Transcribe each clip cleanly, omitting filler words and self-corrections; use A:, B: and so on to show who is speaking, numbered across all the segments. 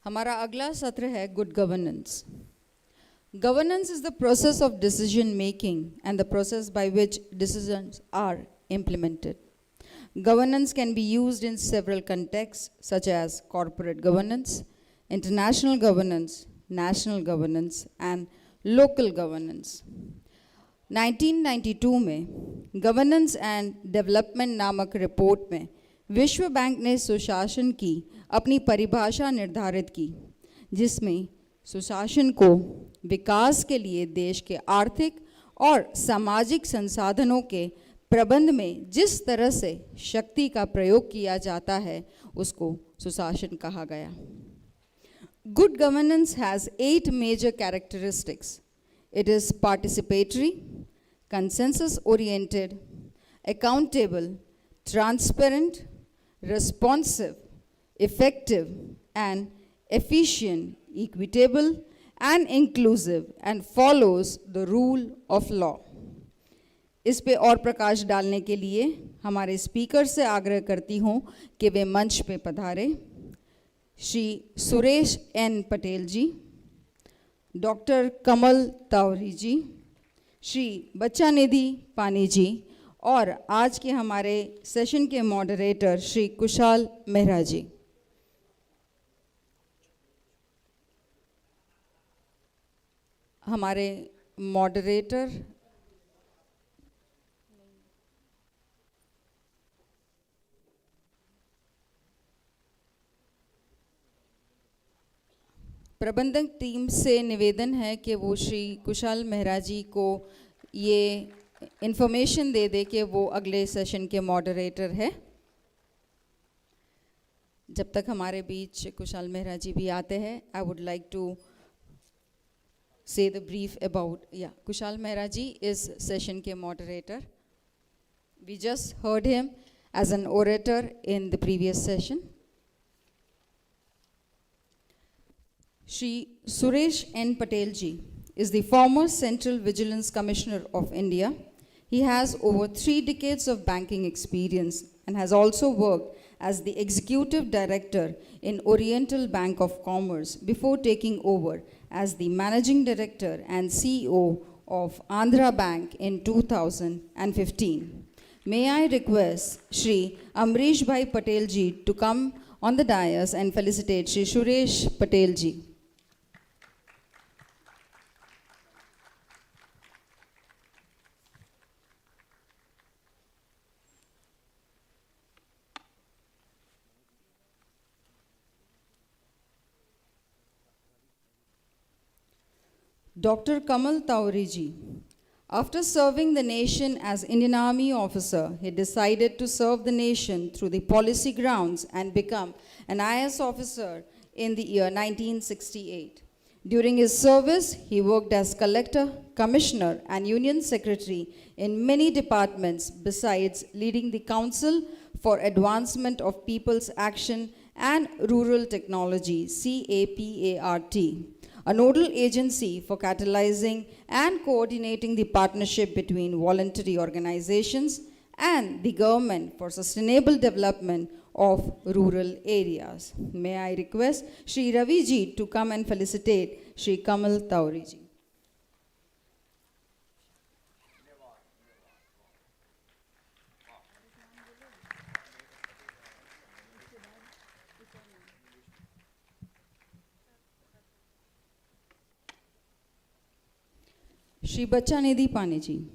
A: हमारा अगला सत्र है good governance. Governance is the process of decision making and the process by which decisions are implemented. Governance can be used in several contexts such as corporate governance, international governance, national governance and local governance. 1992 में governance and development नामक report में विश्व bank ने सुशासन की अपनी परिभाषा निर्धारित की, जिसमें सुशासन को विकास के लिए देश के आर्थिक और सामाजिक संसाधनों के प्रबंध में जिस तरह से शक्ति का प्रयोग किया जाता है उसको सुशासन कहा गया. Good governance has 8 major characteristics. It is participatory, consensus-oriented, accountable, transparent, responsive, effective, and efficient, equitable, and inclusive, and follows the rule of law. इस पे और प्रकाश डालने के लिए हमारे स्पीकर से आग्रह करती हूँ कि वे मंच पे पधारे. श्री सुरेश एन पटेल जी, डॉक्टर कमल तावरी जी, श्री बच्चानिधि पानी जी और आज के हमारे सेशन के मॉडरेटर श्री कुशाल मेहरा जी. हमारे मॉडरेटर प्रबंधक टीम से निवेदन है कि वो श्री कुशाल मेहरा जी को ये इन्फॉर्मेशन दे दे कि वो अगले सेशन के मॉडरेटर है. जब तक हमारे बीच कुशाल मेहरा जी भी आते हैं, I would like to say the brief about Kushal Mehra ji इस सेशन के moderator. We just heard him as an orator in the previous session. Shri Suresh N. Patel ji is the former Central Vigilance Commissioner of India. He has over 3 decades of banking experience and has also worked as the Executive Director in Oriental Bank of Commerce before taking over as the Managing Director and CEO of Andhra Bank in 2015. May I request Shri Amrish Bhai Patel ji to come on the dais and felicitate Shri Suresh Patel ji. Dr. Kamal Tauri ji, after serving the nation as Indian Army officer, he decided to serve the nation through the policy grounds and become an IAS officer in the year 1968. During his service, he worked as collector, commissioner, and union secretary in many departments, besides leading the Council for Advancement of People's Action and Rural Technology, CAPART, a nodal agency for catalyzing and coordinating the partnership between voluntary organizations and the government for sustainable development of rural areas. May I request Shri Ravi ji to come and felicitate Shri Kamal Tauri ji. Shri Bachanidhi Pani ji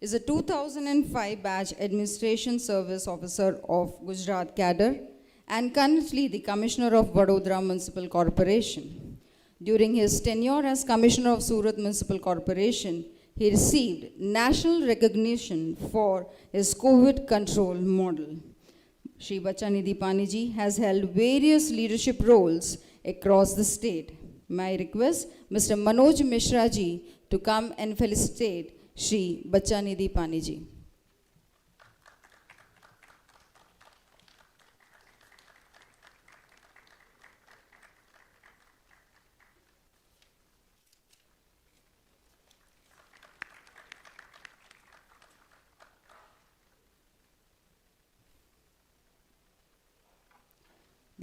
A: is a 2005 batch Administration Service Officer of Gujarat Cadre and currently the Commissioner of Vadodara Municipal Corporation. During his tenure as Commissioner of Surat Municipal Corporation, he received national recognition for his COVID control model. Shri Bachanidhi Pani ji has held various leadership roles across the state. May I request Mr. Manoj Mishra ji to come and felicitate Shri Bachanidhi Pani ji.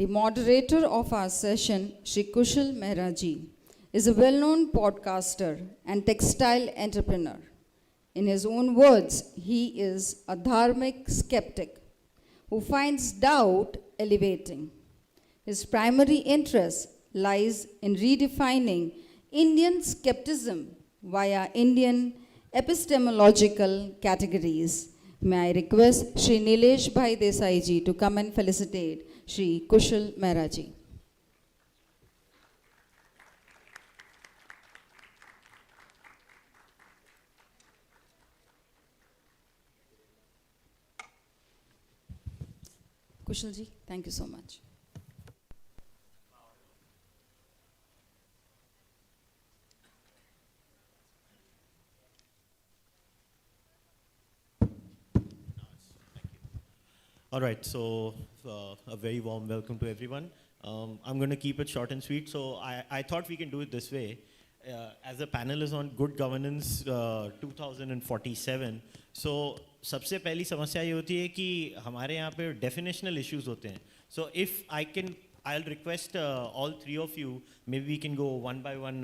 A: The moderator of our session, Shri Kushal Mehra ji, is a well-known podcaster and textile entrepreneur. In his own words, he is a dharmic skeptic who finds doubt elevating. His primary interest lies in redefining Indian skepticism via Indian epistemological categories. May I request Shri Nilesh Bhai Desai ji to come and felicitate Shri Kushal Mehra ji. Kushal ji, thank you so much.
B: All right, so a very warm welcome to everyone. I'm going to keep it short and sweet. So I thought we can do it this way. As a panel is on good governance 2047, so सबसे पहली समस्या ये होती है कि हमारे यहाँ पे definitional issues होते हैं. So if I'll request all three of you, maybe we can go one by one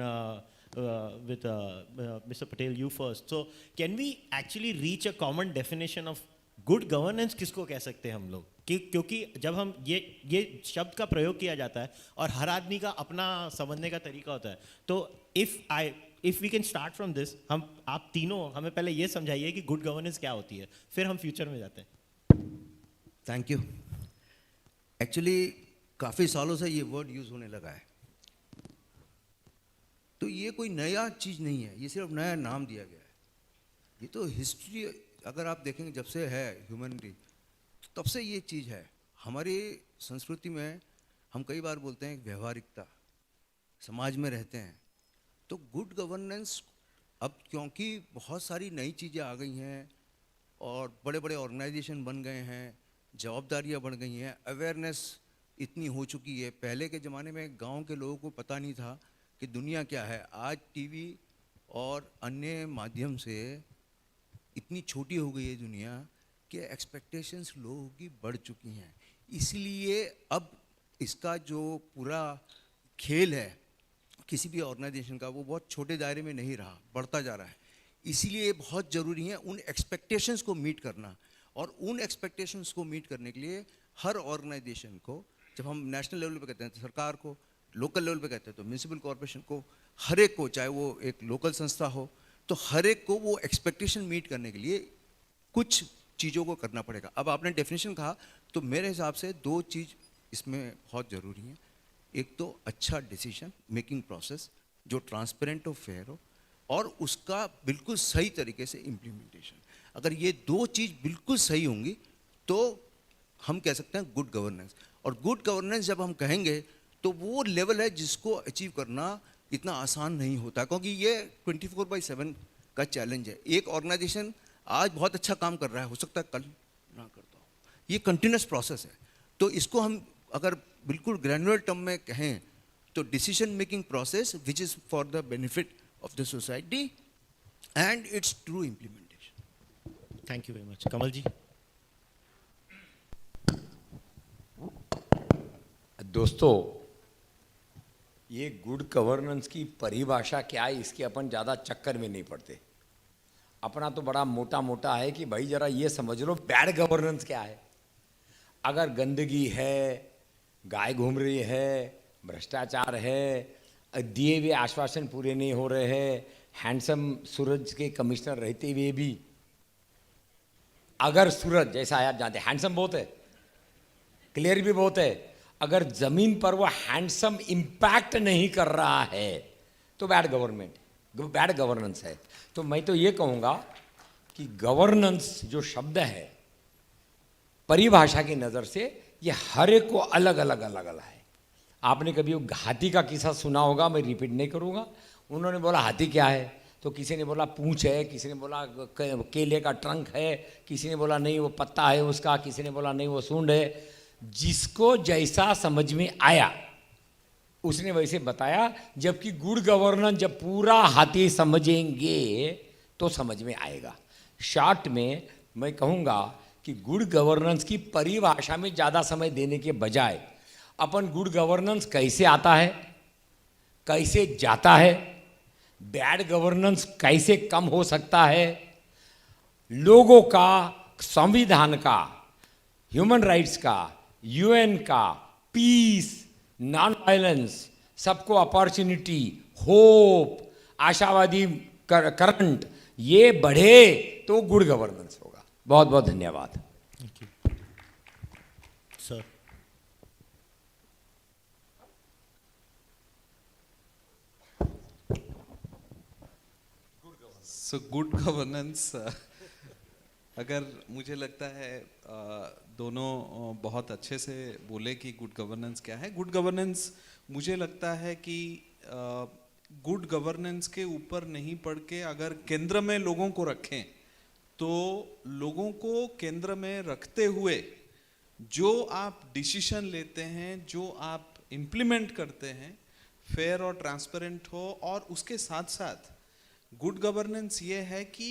B: with Mr. Patel, you first. So can we actually reach a common definition of good governance किसको कह सकते हैं हम लोग क्योंकि जब हम ये शब्द का प्रयोग किया जाता है और हर आदमी का अपना समझने का तरीका होता है, तो if we can start from this, आप तीनों हमें पहले ये समझाइए कि गुड गवर्नेंस क्या होती है, फिर हम फ्यूचर में जाते हैं.
C: Thank you. एक्चुअली काफ़ी सालों से ये वर्ड यूज़ होने लगा है, तो ये कोई नया चीज़ नहीं है, ये सिर्फ नया नाम दिया गया है. ये तो हिस्ट्री अगर आप देखेंगे जब से है ह्यूमनिटी, तब से ये चीज़ है. हमारी संस्कृति में हम कई बार बोलते हैं व्यवहारिकता, समाज में रहते हैं, तो गुड गवर्नेंस अब क्योंकि बहुत सारी नई चीज़ें आ गई हैं और बड़े बड़े ऑर्गेनाइजेशन बन गए हैं, जवाबदारियां बढ़ गई हैं, अवेयरनेस इतनी हो चुकी है. पहले के ज़माने में गांव के लोगों को पता नहीं था कि दुनिया क्या है. आज टीवी और अन्य माध्यम से इतनी छोटी हो गई है दुनिया कि एक्सपेक्टेशंस लोगों की बढ़ चुकी हैं. इसलिए अब इसका जो पूरा खेल है किसी भी ऑर्गेनाइजेशन का, वो बहुत छोटे दायरे में नहीं रहा, बढ़ता जा रहा है. इसीलिए बहुत ज़रूरी है उन एक्सपेक्टेशंस को मीट करना. और उन एक्सपेक्टेशंस को मीट करने के लिए हर ऑर्गेनाइजेशन को, जब हम नेशनल लेवल पे कहते हैं तो सरकार को, लोकल लेवल पे कहते हैं तो म्यूनिसिपल कॉर्पोरेशन को, हर एक को, चाहे वो एक लोकल संस्था हो, तो हर एक को वो एक्सपेक्टेशन मीट करने के लिए कुछ चीज़ों को करना पड़ेगा. अब आपने डेफिनेशन कहा, तो मेरे हिसाब से दो चीज़ इसमें बहुत ज़रूरी हैं. एक तो अच्छा डिसीजन मेकिंग प्रोसेस जो ट्रांसपेरेंट हो, फेयर हो, और उसका बिल्कुल सही तरीके से इम्प्लीमेंटेशन. अगर ये दो चीज़ बिल्कुल सही होंगी तो हम कह सकते हैं गुड गवर्नेंस. और गुड गवर्नेंस जब हम कहेंगे तो वो लेवल है जिसको अचीव करना इतना आसान नहीं होता, क्योंकि ये 24/7 का चैलेंज है. एक ऑर्गेनाइजेशन आज बहुत अच्छा काम कर रहा है, हो सकता है कल ना करता हो. ये कंटिन्यूस प्रोसेस है. तो इसको हम अगर बिल्कुल ग्रैनुलर टर्म में कहें तो decision making process which is for the benefit of the society and its true implementation.
B: Thank you very much. Kamal ji.
D: दोस्तों, ये गुड गवर्नेंस की परिभाषा क्या है, इसके अपन ज़्यादा चक्कर में नहीं पड़ते. अपना तो बड़ा मोटा मोटा है कि भाई जरा ये समझ लो बैड गवर्नेंस क्या है. अगर गंदगी है, गाय घूम रही है, भ्रष्टाचार है, दिए हुए आश्वासन पूरे नहीं हो रहे हैं, हैंडसम सूरज के कमिश्नर रहते हुए भी, अगर सूरज जैसा आप जानते हैं हैंडसम बहुत है, क्लियर भी बहुत है, अगर जमीन पर वो हैंडसम इम्पैक्ट नहीं कर रहा है तो बैड गवर्नेंस है. तो मैं तो ये कहूँगा कि गवर्नेंस जो शब्द है परिभाषा की नज़र से ये हर एक को अलग अलग है. आपने कभी वो हाथी का किस्सा सुना होगा, मैं रिपीट नहीं करूँगा. उन्होंने बोला हाथी क्या है, तो किसी ने बोला पूंछ है, किसी ने बोला केले का ट्रंक है, किसी ने बोला नहीं वो पत्ता है उसका, किसी ने बोला नहीं वो सूंड है. जिसको जैसा समझ में आया उसने वैसे बताया. जबकि गुड गवर्नेंस जब पूरा हाथी समझेंगे तो समझ में आएगा. शॉर्ट में मैं कहूँगा कि गुड गवर्नेंस की परिभाषा में ज़्यादा समय देने के बजाय अपन गुड गवर्नेंस कैसे आता है, कैसे जाता है, बैड गवर्नेंस कैसे कम हो सकता है, लोगों का, संविधान का, ह्यूमन राइट्स का, यूएन का, पीस, नॉन वायलेंस, सबको अपॉर्चुनिटी, होप, आशावादी करंट, ये बढ़े तो गुड गवर्नेंस होगा। बहुत बहुत धन्यवाद।
B: Thank you. Sir.
E: So good governance अगर मुझे लगता है दोनों बहुत अच्छे से बोले कि गुड गवर्नेंस क्या है। गुड गवर्नेंस मुझे लगता है कि गुड गवर्नेंस के ऊपर नहीं पड़ के अगर केंद्र में लोगों को रखें तो लोगों को केंद्र में रखते हुए जो आप डिसीजन लेते हैं, जो आप इम्प्लीमेंट करते हैं, फेयर और ट्रांसपेरेंट हो। और उसके साथ साथ गुड गवर्नेंस ये है कि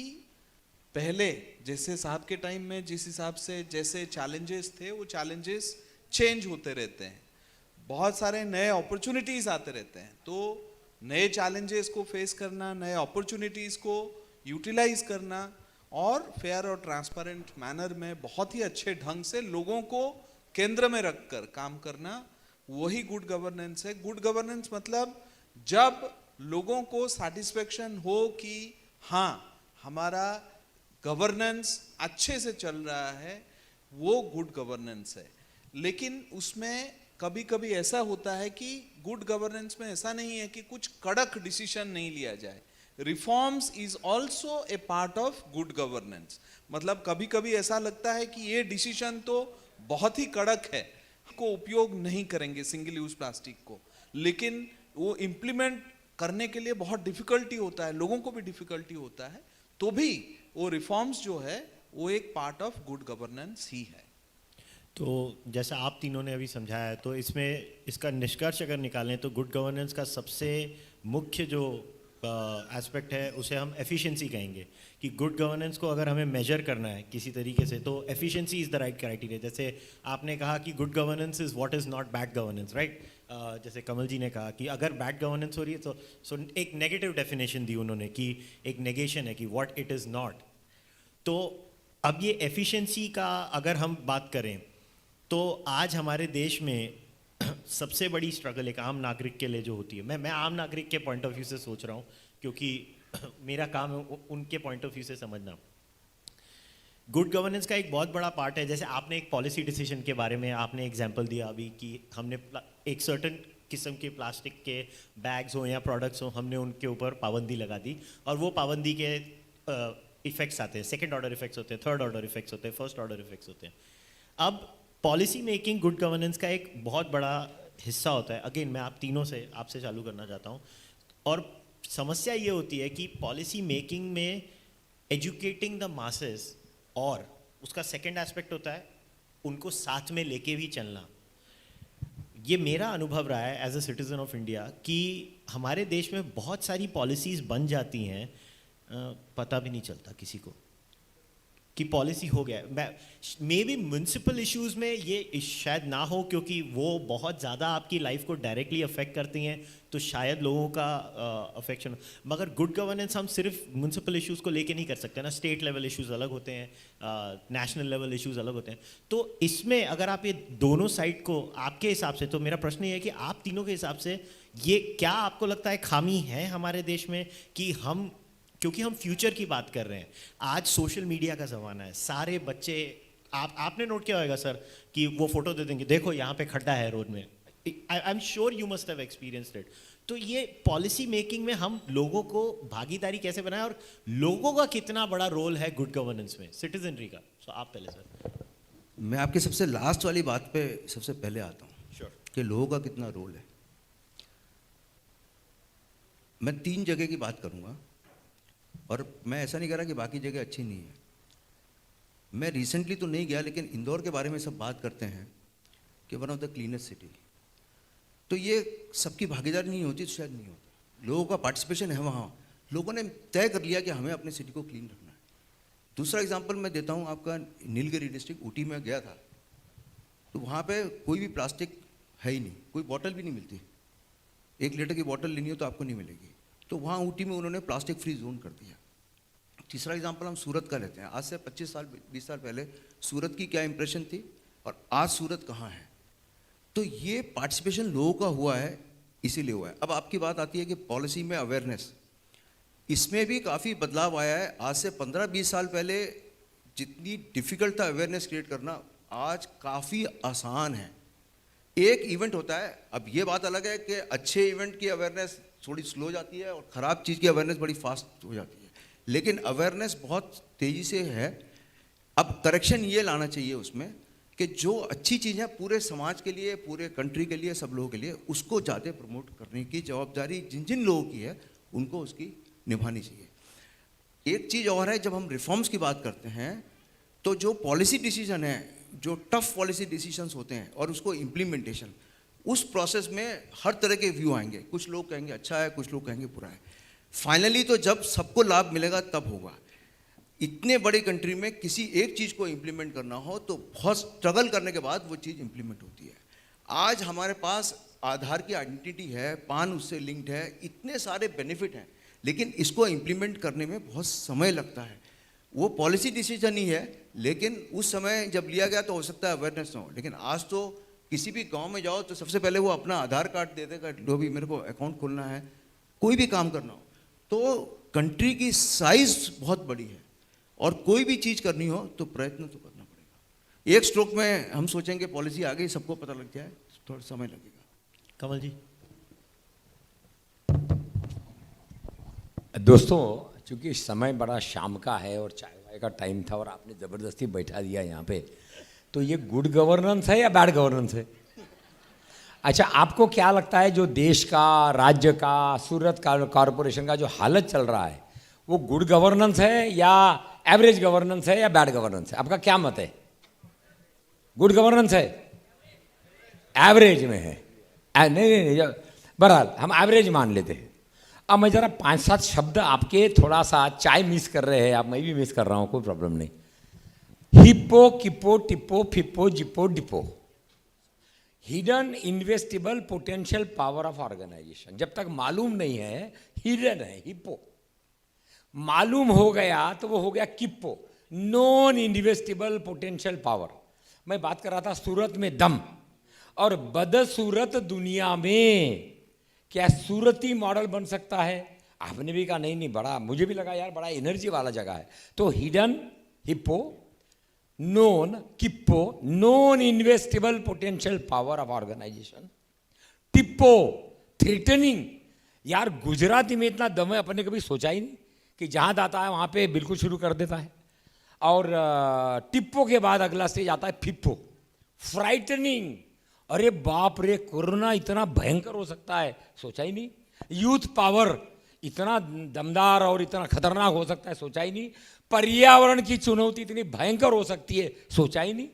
E: पहले जैसे साहब के टाइम में जिस हिसाब से जैसे चैलेंजेस थे वो चैलेंजेस चेंज होते रहते हैं, बहुत सारे नए अपॉर्चुनिटीज आते रहते हैं। तो नए चैलेंजेस को फेस करना, नए अपॉर्चुनिटीज को यूटिलाइज करना और फेयर और ट्रांसपेरेंट मैनर में बहुत ही अच्छे ढंग से लोगों को केंद्र में रखकर काम करना, वही गुड गवर्नेंस है। गुड गवर्नेंस मतलब जब लोगों को सैटिस्फैक्शन हो कि हाँ हमारा गवर्नेंस अच्छे से चल रहा है, वो गुड गवर्नेंस है। लेकिन उसमें कभी कभी ऐसा होता है कि गुड गवर्नेंस में ऐसा नहीं है कि कुछ कड़क डिसीजन नहीं लिया जाए। Reforms is also a part of good governance. मतलब कभी कभी ऐसा लगता है कि ये डिसीजन तो बहुत ही कड़क है, को उपयोग नहीं करेंगे सिंगल यूज प्लास्टिक को, लेकिन वो इम्प्लीमेंट करने के लिए बहुत डिफिकल्टी होता है, लोगों को भी डिफिकल्टी होता है, तो भी वो रिफॉर्म्स जो है वो एक पार्ट ऑफ गुड गवर्नेंस ही है।
B: तो जैसा आप तीनों ने अभी समझाया है, तो इसमें इसका निष्कर्ष अगर निकालें तो गुड गवर्नेंस का सबसे मुख्य जो एस्पेक्ट है उसे हम एफिशिएंसी कहेंगे। कि गुड गवर्नेंस को अगर हमें मेजर करना है किसी तरीके से तो efficiency is the right criteria. जैसे आपने कहा कि good governance is what is not bad governance, right. जैसे कमल जी ने कहा कि अगर बैड गवर्नेंस हो रही है तो सो एक नेगेटिव डेफिनेशन दी उन्होंने कि एक नेगेशन है कि व्हाट इट इज़ नॉट। तो अब ये एफिशिएंसी का अगर हम बात करें तो आज हमारे देश में सबसे बड़ी स्ट्रगल एक आम नागरिक के लिए जो होती है, मैं आम नागरिक के पॉइंट ऑफ व्यू से सोच रहा हूँ क्योंकि मेरा काम है उनके पॉइंट ऑफ व्यू से समझना। गुड गवर्नेंस का एक बहुत बड़ा पार्ट है, जैसे आपने एक पॉलिसी डिसीजन के बारे में आपने एग्जांपल दिया अभी कि हमने एक सर्टेन किस्म के प्लास्टिक के बैग्स हो या प्रोडक्ट्स हो, हमने उनके ऊपर पाबंदी लगा दी और वो पाबंदी के इफेक्ट्स आते हैं, सेकेंड ऑर्डर इफेक्ट्स होते हैं, थर्ड ऑर्डर इफेक्ट्स होते हैं, फर्स्ट ऑर्डर इफेक्ट्स होते हैं। अब पॉलिसी मेकिंग गुड गवर्नेंस का एक बहुत बड़ा हिस्सा होता है। अगेन मैं आप तीनों से आपसे चालू करना चाहता हूँ। और समस्या ये होती है कि पॉलिसी मेकिंग में एजुकेटिंग द मासेस और उसका सेकंड एस्पेक्ट होता है उनको साथ में लेके भी चलना। ये मेरा अनुभव रहा है as a citizen of India कि हमारे देश में बहुत सारी पॉलिसीज़ बन जाती हैं, पता भी नहीं चलता किसी को कि पॉलिसी हो गया है। मे बी म्यूनसिपल इश्यूज़ में ये शायद ना हो क्योंकि वो बहुत ज़्यादा आपकी लाइफ को डायरेक्टली अफेक्ट करती हैं, तो शायद लोगों का अफेक्शन। मगर गुड गवर्नेंस हम सिर्फ म्यूनसिपल इश्यूज़ को लेके नहीं कर सकते ना, स्टेट लेवल इश्यूज़ अलग होते हैं, नेशनल लेवल इश्यूज़ अलग होते हैं। तो इसमें अगर आप ये दोनों साइड को आपके हिसाब से, तो मेरा प्रश्न ये है कि आप तीनों के हिसाब से ये क्या आपको लगता है खामी है हमारे देश में कि हम, क्योंकि हम फ्यूचर की बात कर रहे हैं, आज सोशल मीडिया का ज़माना है, सारे बच्चे आपने नोट किया होगा सर कि वो फोटो दे देंगे, देखो यहाँ पे खड्डा है रोड में। I am sure you must have experienced it. तो ये पॉलिसी मेकिंग में हम लोगों को भागीदारी कैसे बनाएं और लोगों का कितना बड़ा रोल है गुड गवर्नेंस में, सिटीजनरी का। सो आप पहले सर।
C: मैं आपके सबसे लास्ट वाली बात पे सबसे पहले आता हूँ।
B: श्योर।
C: कि लोगों का कितना रोल है। मैं 3 जगह की बात करूँगा और मैं ऐसा नहीं कह रहा कि बाकी जगह अच्छी नहीं है। मैं रिसेंटली तो नहीं गया, लेकिन इंदौर के बारे में सब बात करते हैं कि one of the cleanest city. तो ये सबकी भागीदारी नहीं होती तो शायद नहीं होता। लोगों का पार्टिसिपेशन है वहाँ, लोगों ने तय कर लिया कि हमें अपने सिटी को क्लीन रखना है। दूसरा एग्जाम्पल मैं देता हूँ आपका, नीलगिरी डिस्ट्रिक्ट ऊटी में गया था, तो वहाँ पे कोई भी प्लास्टिक है ही नहीं, कोई बॉटल भी नहीं मिलती। 1 लीटर की बॉटल लेनी हो तो आपको नहीं मिलेगी। तो वहाँ ऊटी में उन्होंने प्लास्टिक फ्री जोन कर दिया। तीसरा एग्जाम्पल हम सूरत का लेते हैं। आज से 25 साल 20 साल पहले सूरत की क्या इंप्रेशन थी और आज सूरत कहाँ है। तो ये पार्टिसिपेशन लोगों का हुआ है, इसीलिए हुआ है। अब आपकी बात आती है कि पॉलिसी में अवेयरनेस, इसमें भी काफ़ी बदलाव आया है। आज से 15-20 साल पहले जितनी डिफ़िकल्ट था अवेयरनेस क्रिएट करना, आज काफ़ी आसान है। एक इवेंट होता है, अब ये बात अलग है कि अच्छे इवेंट की अवेयरनेस थोड़ी स्लो जाती है और ख़राब चीज़ की अवेयरनेस बड़ी फास्ट हो जाती है, लेकिन अवेयरनेस बहुत तेज़ी से है। अब करेक्शन ये लाना चाहिए उसमें कि जो अच्छी चीज़ है पूरे समाज के लिए, पूरे कंट्री के लिए, सब लोगों के लिए, उसको ज़्यादा प्रमोट करने की जवाबदारी जिन जिन लोगों की है उनको उसकी निभानी चाहिए। एक चीज़ और है, जब हम रिफॉर्म्स की बात करते हैं तो जो पॉलिसी डिसीजन है, जो टफ पॉलिसी डिसीजंस होते हैं और उसको इम्प्लीमेंटेशन, उस प्रोसेस में हर तरह के व्यू आएंगे। कुछ लोग कहेंगे अच्छा है, कुछ लोग कहेंगे बुरा है। फाइनली तो जब सबको लाभ मिलेगा तब होगा। इतने बड़ी कंट्री में किसी एक चीज़ को इम्प्लीमेंट करना हो तो बहुत स्ट्रगल करने के बाद वो चीज़ इम्प्लीमेंट होती है। आज हमारे पास आधार की आइडेंटिटी है, पान उससे लिंक्ड है, इतने सारे बेनिफिट हैं, लेकिन इसको इम्प्लीमेंट करने में बहुत समय लगता है। वो पॉलिसी डिसीजन ही है, लेकिन उस समय जब लिया गया तो हो सकता है अवेयरनेस ना हो। लेकिन आज तो किसी भी गांव में जाओ तो सबसे पहले वो अपना आधार कार्ड दे देगा, लो भी मेरे को अकाउंट खोलना है, कोई भी काम करना हो। तो कंट्री की साइज बहुत बड़ी है और कोई भी चीज़ करनी हो तो प्रयत्न तो करना पड़ेगा। एक स्ट्रोक में हम सोचेंगे पॉलिसी आ गई, सबको पता लग जाए, थोड़ा समय लगेगा।
B: कमल जी।
D: दोस्तों, चूंकि समय बड़ा शाम का है और चाय वाय का टाइम था और आपने ज़बरदस्ती बैठा दिया यहाँ पे, तो ये गुड गवर्नेंस है या बैड गवर्नेंस है? अच्छा, आपको क्या लगता है जो देश का, राज्य का, सूरत का कॉरपोरेशन का जो हालत चल रहा है, वो गुड गवर्नेंस है या एवरेज गवर्नेंस है या बैड गवर्नेंस है? आपका क्या मत है? गुड गवर्नेंस है, एवरेज में है। नहीं, बहरहाल हम एवरेज मान लेते हैं। अब मैं ज़रा 5-7 शब्द आपके, थोड़ा सा चाय मिस कर रहे हैं आप, मैं भी मिस कर रहा हूँ, कोई प्रॉब्लम नहीं। Hippo, kippo, tippo, fippo, jippo, dipo, hidden investible potential power of organisation. जब तक मालूम नहीं है, हिडन है हिप्पो। मालूम हो गया तो वो हो गया किप्पो, नॉन इन्वेस्टिबल पोटेंशियल पावर। मैं बात कर रहा था सूरत में दम, और बदसूरत दुनिया में क्या सूरती मॉडल बन सकता है? आपने भी कहा नहीं, बड़ा, मुझे भी लगा यार बड़ा एनर्जी वाला जगह है। तो hidden, hippo, non, kippo, non investible potential power of organisation, tippo, threatening. यार गुजराती में इतना दम है, अपने कभी सोचा ही नहीं कि जहाँ जाता है वहाँ पे बिल्कुल शुरू कर देता है। और टिप्पो के बाद अगला स्टेज आता है फिप्पो, फ्राइटनिंग। अरे बाप रे, कोरोना इतना भयंकर हो सकता है, सोचा ही नहीं। यूथ पावर इतना दमदार और इतना खतरनाक हो सकता है, सोचा ही नहीं। पर्यावरण की चुनौती इतनी भयंकर हो सकती है, सोचा ही नहीं।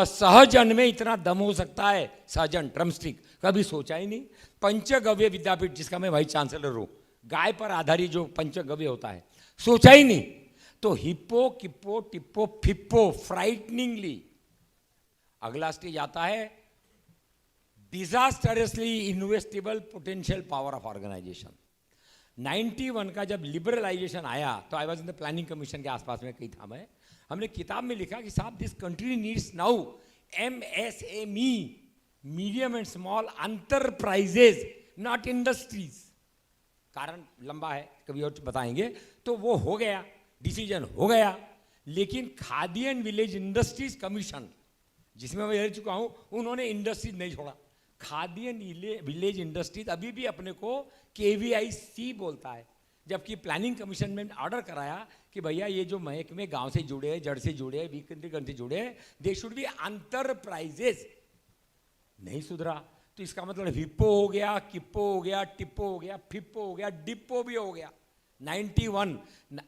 D: सहजन में इतना दम हो सकता है, सहजन ड्रमस्टिक, कभी सोचा ही नहीं। पंचगव्य विद्यापीठ, जिसका मैं वाइस चांसलर हूँ, गाय पर आधारित जो पंचगव्य होता है, सोचा ही नहीं। तो हिप्पो, किप्पो, टिप्पो, फिप्पो, फ्राइटनिंगली। अगला स्टेज आता है डिजास्टरसली इन्वेस्टिबल पोटेंशियल पावर ऑफ ऑर्गेनाइजेशन। 91 का जब लिबरलाइजेशन आया तो I was in the planning commission के आसपास में कहीं था मैं। हमने किताब में लिखा कि साहब this country needs now MSME, medium and small enterprises, not industries. कारण लंबा है, कभी और बताएंगे। तो वो हो गया, डिसीजन हो गया, लेकिन khadi and village industries commission, जिसमें मैं रह चुका हूं, उन्होंने इंडस्ट्रीज नहीं छोड़ा। खादी एंड विलेज इंडस्ट्रीज अभी भी अपने को KVIC बोलता है, जबकि प्लानिंग कमीशन में ऑर्डर कराया कि भैया ये जो महकमे गांव से जुड़े, जड़ से जुड़े, वीकेंद्रीकरण से जुड़े, दे शुड बी एंटरप्राइजेज। नहीं सुधरा, तो इसका मतलब हिप्पो हो गया, किप्पो हो गया, टिप्पो हो गया, फिप्पो हो गया, डिप्पो भी हो गया। 91,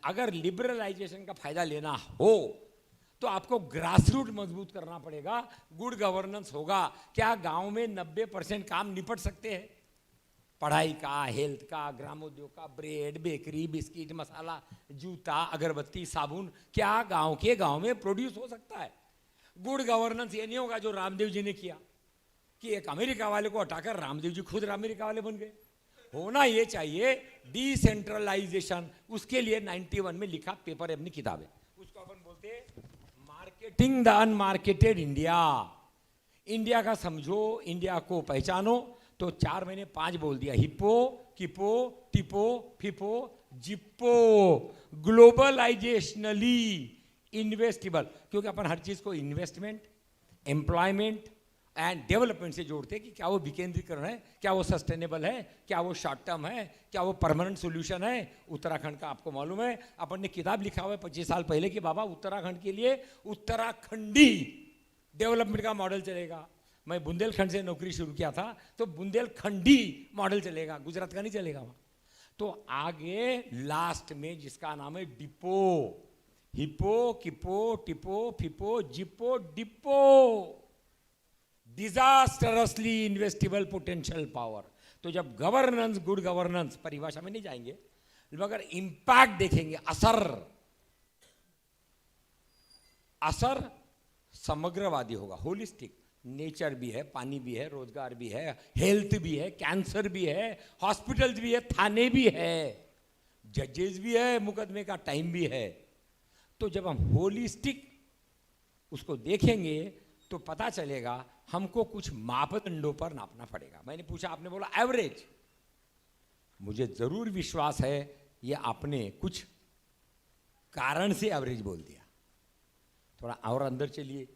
D: अगर लिबरलाइजेशन का फायदा लेना हो तो आपको ग्रासरूट मजबूत करना पड़ेगा, गुड गवर्नेंस होगा। क्या गांव में 90% काम निपट सकते हैं? पढ़ाई का, हेल्थ का, ग्रामोद्योग का, ब्रेड, बेकरी, बिस्किट, मसाला, जूता, अगरबत्ती, साबुन, क्या गांव में प्रोड्यूस हो सकता है? गुड गवर्नेंस ये नहीं होगा जो रामदेव जी ने किया कि एक अमेरिका वाले को हटाकर रामदेव जी खुद अमेरिका वाले बन गए। होना ये चाहिए डिसेंट्रलाइजेशन। उसके लिए 91 में लिखा पेपर अपनी किताब है, उसको अपन बोलते हैं marketing the unmarketed India. India का समझो, इंडिया को पहचानो। तो 4 महीने 5 बोल दिया, हिप्पो, किपो, टिपो, फिपो, जिप्पो, ग्लोबलाइजेशनली इन्वेस्टेबल, क्योंकि अपन हर चीज को इन्वेस्टमेंट, एम्प्लॉयमेंट एंड डेवलपमेंट से जोड़ते हैं कि क्या वो विकेंद्रीकरण है, क्या वो सस्टेनेबल है, क्या वो शॉर्ट टर्म है, क्या वो परमानेंट सॉल्यूशन है। उत्तराखंड का आपको मालूम है, अपन ने किताब लिखा हुआ है 25 साल पहले कि बाबा उत्तराखंड के लिए उत्तराखंडी डेवलपमेंट का मॉडल चलेगा। मैं बुंदेलखंड से नौकरी शुरू किया था, तो बुंदेलखंडी मॉडल चलेगा, गुजरात का नहीं चलेगा वहां। तो आगे लास्ट में जिसका नाम है dipo, hipo, kipo, tipo, fipo, jipo, dipo, disastrously investable potential power. तो जब गवर्नेंस, गुड गवर्नेंस, परिभाषा में नहीं जाएंगे, मगर इंपैक्ट देखेंगे, असर समग्रवादी होगा, होलिस्टिक। नेचर भी है, पानी भी है, रोजगार भी है, हेल्थ भी है, कैंसर भी है, हॉस्पिटल्स भी है, थाने भी है, जजेस भी है, मुकदमे का टाइम भी है। तो जब हम होलिस्टिक उसको देखेंगे तो पता चलेगा हमको कुछ मापदंडों पर नापना पड़ेगा। मैंने पूछा, आपने बोला एवरेज। मुझे जरूर विश्वास है ये आपने कुछ कारण से एवरेज बोल दिया। थोड़ा और अंदर चलिए।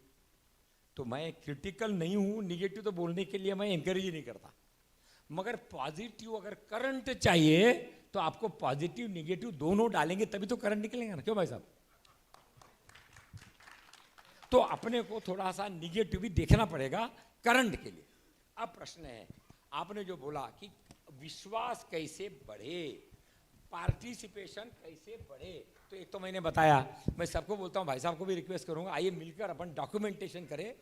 D: तो मैं क्रिटिकल नहीं हूं, निगेटिव तो बोलने के लिए मैं एनकरेज ही नहीं करता, मगर पॉजिटिव अगर करंट चाहिए तो आपको पॉजिटिव निगेटिव दोनों डालेंगे तभी तो करंट निकलेगा ना, क्यों भाई साहब? तो अपने को थोड़ा सा निगेटिव भी देखना पड़ेगा करंट के लिए। अब प्रश्न है, आपने जो बोला कि विश्वास कैसे बढ़े, पार्टिसिपेशन कैसे बढ़े, तो एक तो मैंने बताया, मैं सबको बोलता हूँ, भाई साहब को भी रिक्वेस्ट करूंगा, आइए मिलकर अपन डॉक्यूमेंटेशन करें।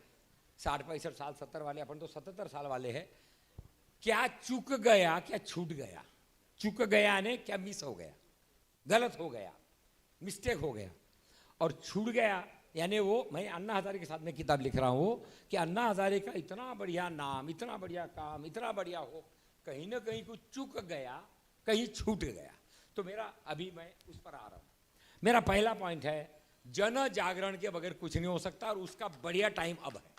D: 60-65 साल, 70 वाले, अपन तो 77 साल वाले हैं। क्या चूक गया, क्या छूट गया? चूक गया ने क्या मिस हो गया, गलत हो गया, मिस्टेक हो गया। और छूट गया यानी वो, मैं अन्ना हजारे के साथ में किताब लिख रहा हूँ कि अन्ना हजारे का इतना बढ़िया नाम, इतना बढ़िया काम, इतना बढ़िया हो, कहीं ना कहीं कुछ चूक गया, कहीं छूट गया। तो मेरा अभी मैं उस पर आ रहा हूँ। मेरा पहला पॉइंट है, जन जागरण के बगैर कुछ नहीं हो सकता और उसका बढ़िया टाइम अब है।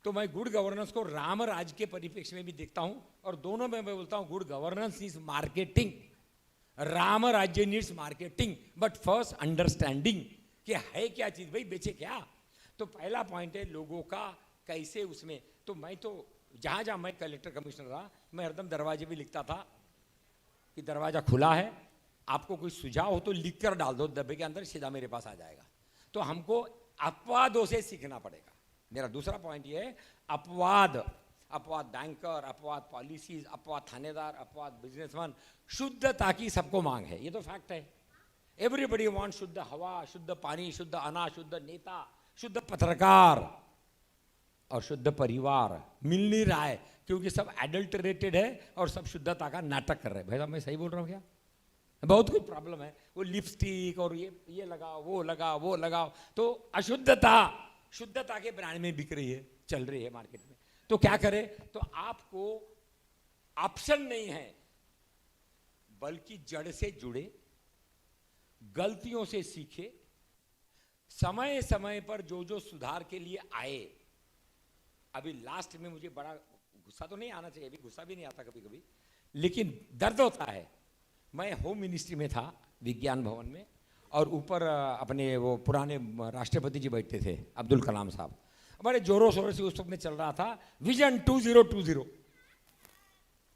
D: तो मैं गुड गवर्नेंस को राम राज के परिप्रेक्ष्य में भी देखता हूं और दोनों में मैं बोलता हूं good governance is marketing, Ram Rajya needs marketing, but first understanding कि है क्या चीज, भाई बेचे क्या। तो पहला पॉइंट है लोगों का कैसे उसमें। तो मैं तो जहां जहां मैं कलेक्टर कमिश्नर रहा, मैं हरदम दरवाजे भी लिखता था कि दरवाजा खुला है, आपको कोई सुझाव हो तो लिख कर डाल दो डब्बे के अंदर, सीधा मेरे पास आ जाएगा। तो हमको अपवादों से सीखना पड़ेगा। मेरा दूसरा पॉइंट ये है, अपवाद, अपवाद बैंकर, अपवाद पॉलिसीज, अपवाद थानेदार, अपवाद बिजनेसमैन, शुद्धता की सबको मांग है, ये तो फैक्ट है। एवरीबडी वांट शुद्ध हवा, शुद्ध पानी, शुद्ध अनाज, शुद्ध नेता, शुद्ध पत्रकार और शुद्ध परिवार। मिल नहीं रहा है क्योंकि सब एडल्टरेटेड है और सब शुद्धता का नाटक कर रहे हैं। भाई साहब मैं सही बोल रहा हूँ क्या? बहुत कुछ प्रॉब्लम है, वो लिपस्टिक और ये लगाओ, वो लगाओ, वो लगाओ, तो अशुद्धता शुद्धता के ब्रांड में बिक रही है, चल रही है मार्केट में। तो क्या करें? तो आपको ऑप्शन नहीं है, बल्कि जड़ से जुड़े, गलतियों से सीखे, समय समय पर जो जो सुधार के लिए आए। अभी लास्ट में मुझे बड़ा गुस्सा तो नहीं आना चाहिए, अभी गुस्सा भी नहीं आता कभी कभी, लेकिन दर्द होता है। मैं होम मिनिस्ट्री में था, विज्ञान भवन में, और ऊपर अपने वो पुराने राष्ट्रपति जी बैठते थे, अब्दुल कलाम साहब। बड़े जोरों शोरों से उस वक्त में चल रहा था विजन 2020,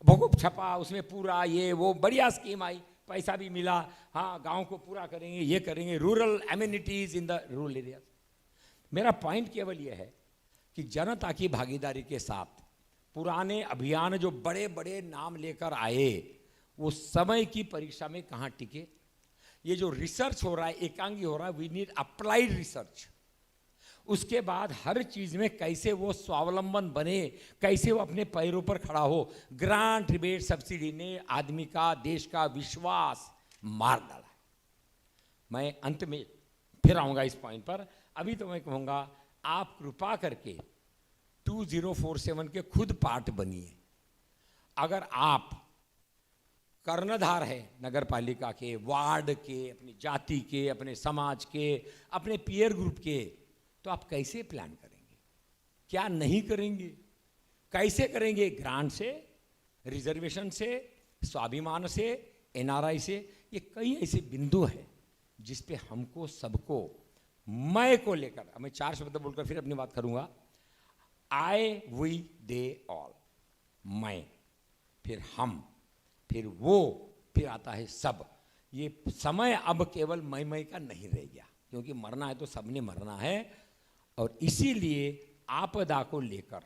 D: बहुत छपा उसमें, पूरा ये वो बढ़िया स्कीम आई, पैसा भी मिला, हाँ गांव को पूरा करेंगे, ये करेंगे, rural amenities in the rural area. मेरा पॉइंट केवल ये है कि जनता की भागीदारी के साथ पुराने अभियान जो बड़े बड़े नाम लेकर आए, वो समय की परीक्षा में कहाँ टिके। ये जो रिसर्च हो रहा है, एकांगी हो रहा है, वी नीड अप्लाइड रिसर्च। उसके बाद हर चीज में कैसे वो स्वावलंबन बने, कैसे वो अपने पैरों पर खड़ा हो। ग्रांट, रिबेट, सब्सिडी ने आदमी का, देश का विश्वास मार डाला है। मैं अंत में फिर आऊंगा इस पॉइंट पर। अभी तो मैं कहूंगा, आप कृपा करके 2047 के खुद पार्ट बनिए। अगर आप कर्णधार है नगर पालिका के, वार्ड के, अपनी जाति के, अपने समाज के, अपने पीयर ग्रुप के, तो आप कैसे प्लान करेंगे? क्या नहीं करेंगे? कैसे करेंगे? ग्रांट से, रिजर्वेशन से, स्वाभिमान से, एनआरआई से। ये कई ऐसे बिंदु हैं जिस पे हमको सबको, मैं को लेकर, मैं 4 शब्द बोलकर फिर अपनी बात करूंगा। आई, वी, दे, ऑल। मैं, फिर हम, फिर वो, फिर आता है सब। ये समय अब केवल मैं का नहीं रह गया, क्योंकि मरना है तो सबने मरना है। और इसीलिए आपदा को लेकर,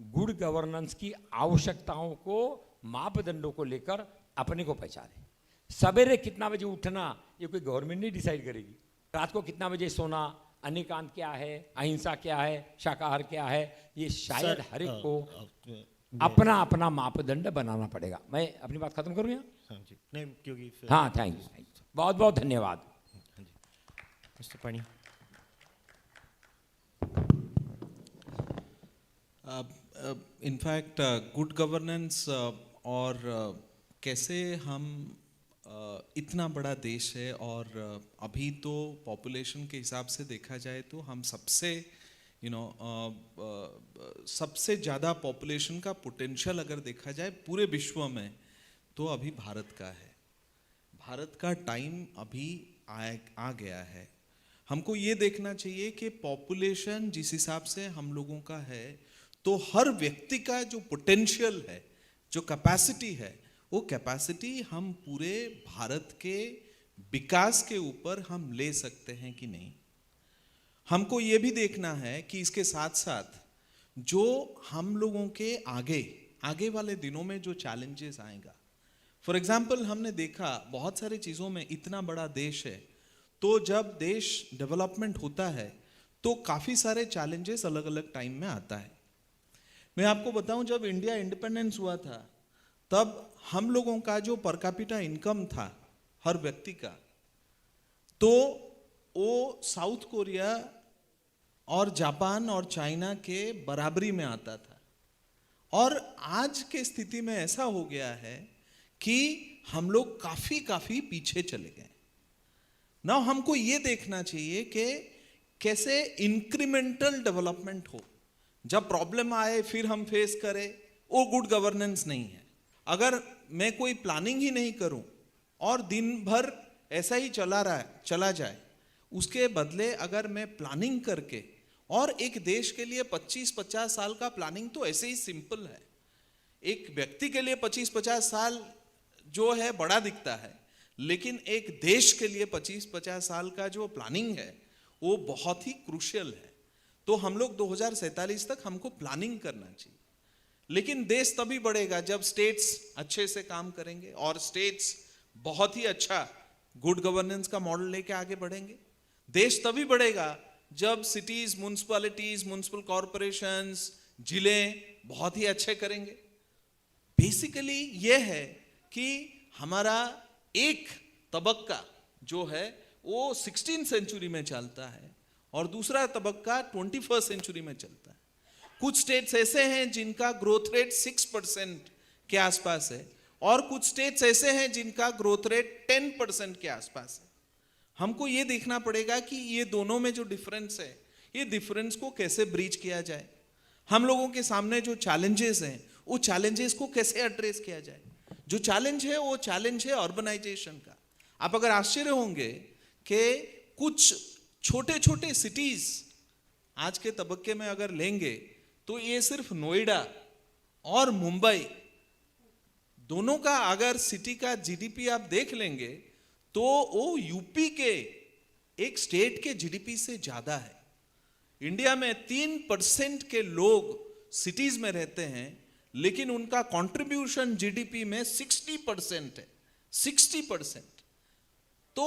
D: गुड गवर्नेंस की आवश्यकताओं को, मापदंडों को लेकर अपने को पहचाने। सवेरे कितना बजे उठना ये कोई गवर्नमेंट नहीं डिसाइड करेगी। रात को कितना बजे सोना, अनिकांत क्या है, अहिंसा क्या है, शाकाहार क्या है, ये शायद हर एक को अपना अपना मापदंड बनाना पड़ेगा। मैं अपनी बात खत्म करूं यहाँ?
B: हाँ जी, नहीं क्योंकि
D: हाँ, थैंक यू, बहुत बहुत धन्यवाद।
B: हाँ जी, मिस्टर पानी।
E: इनफैक्ट गुड गवर्नेंस और कैसे हम इतना बड़ा देश है, और अभी तो पॉपुलेशन के हिसाब से देखा जाए तो हम सबसे सबसे ज़्यादा पॉपुलेशन का पोटेंशियल अगर देखा जाए पूरे विश्व में तो अभी भारत का है। भारत का टाइम अभी आ गया है। हमको ये देखना चाहिए कि पॉपुलेशन जिस हिसाब से हम लोगों का है, तो हर व्यक्ति का जो पोटेंशियल है, जो कैपेसिटी है, वो कैपेसिटी हम पूरे भारत के विकास के ऊपर हम ले सकते हैं कि नहीं। हमको ये भी देखना है कि इसके साथ साथ जो हम लोगों के आगे वाले दिनों में जो चैलेंजेस आएगा। फॉर एग्जाम्पल, हमने देखा बहुत सारी चीज़ों में, इतना बड़ा देश है तो जब देश डेवलपमेंट होता है तो काफ़ी सारे चैलेंजेस अलग अलग टाइम में आता है। मैं आपको बताऊं, जब इंडिया इंडिपेंडेंस हुआ था तब हम लोगों का जो पर कैपिटा इनकम था हर व्यक्ति का, तो वो साउथ कोरिया और जापान और चाइना के बराबरी में आता था। और आज के स्थिति में ऐसा हो गया है कि हम लोग काफी पीछे चले गए। ना हमको ये देखना चाहिए कि कैसे इंक्रीमेंटल डेवलपमेंट हो। जब प्रॉब्लम आए फिर हम फेस करें, वो गुड गवर्नेंस नहीं है। अगर मैं कोई प्लानिंग ही नहीं करूं और दिन भर ऐसा ही चला जाए, उसके बदले अगर मैं प्लानिंग करके, और एक देश के लिए 25-50 साल का प्लानिंग तो ऐसे ही सिंपल है। एक व्यक्ति के लिए 25-50 साल जो है बड़ा दिखता है, लेकिन एक देश के लिए 25-50 साल का जो प्लानिंग है वो बहुत ही क्रूशियल है। तो हम लोग 2047 तक हमको प्लानिंग करना चाहिए। लेकिन देश तभी बढ़ेगा जब स्टेट्स अच्छे से काम करेंगे, और स्टेट्स बहुत ही अच्छा गुड गवर्नेंस का मॉडल लेके आगे बढ़ेंगे। देश तभी बढ़ेगा जब सिटीज, म्युनिसिपैलिटीज, म्युनिसिपल कॉरपोरेशंस, जिले बहुत ही अच्छे करेंगे। बेसिकली ये है कि हमारा एक तबक्का जो है वो 16th सेंचुरी में चलता है और दूसरा तबक्का 21st सेंचुरी में चलता है। कुछ स्टेट्स ऐसे हैं जिनका ग्रोथ रेट 6% के आसपास है, और कुछ स्टेट्स ऐसे हैं जिनका ग्रोथ रेट 10% के आसपास है। हमको ये देखना पड़ेगा कि ये दोनों में जो डिफरेंस है, ये डिफरेंस को कैसे ब्रीच किया जाए। हम लोगों के सामने जो चैलेंजेस हैं, वो चैलेंजेस को कैसे एड्रेस किया जाए। जो चैलेंज है वो चैलेंज है अर्बनाइजेशन का। आप अगर आश्चर्य होंगे कि कुछ छोटे छोटे सिटीज आज के तबक्के में अगर लेंगे तो ये सिर्फ नोएडा और मुंबई दोनों का अगर सिटी का जीडीपी आप देख लेंगे तो वो यूपी के एक स्टेट के जीडीपी से ज्यादा है। इंडिया में 3% के लोग सिटीज में रहते हैं, लेकिन उनका कंट्रीब्यूशन जीडीपी में 60% है। 60%। तो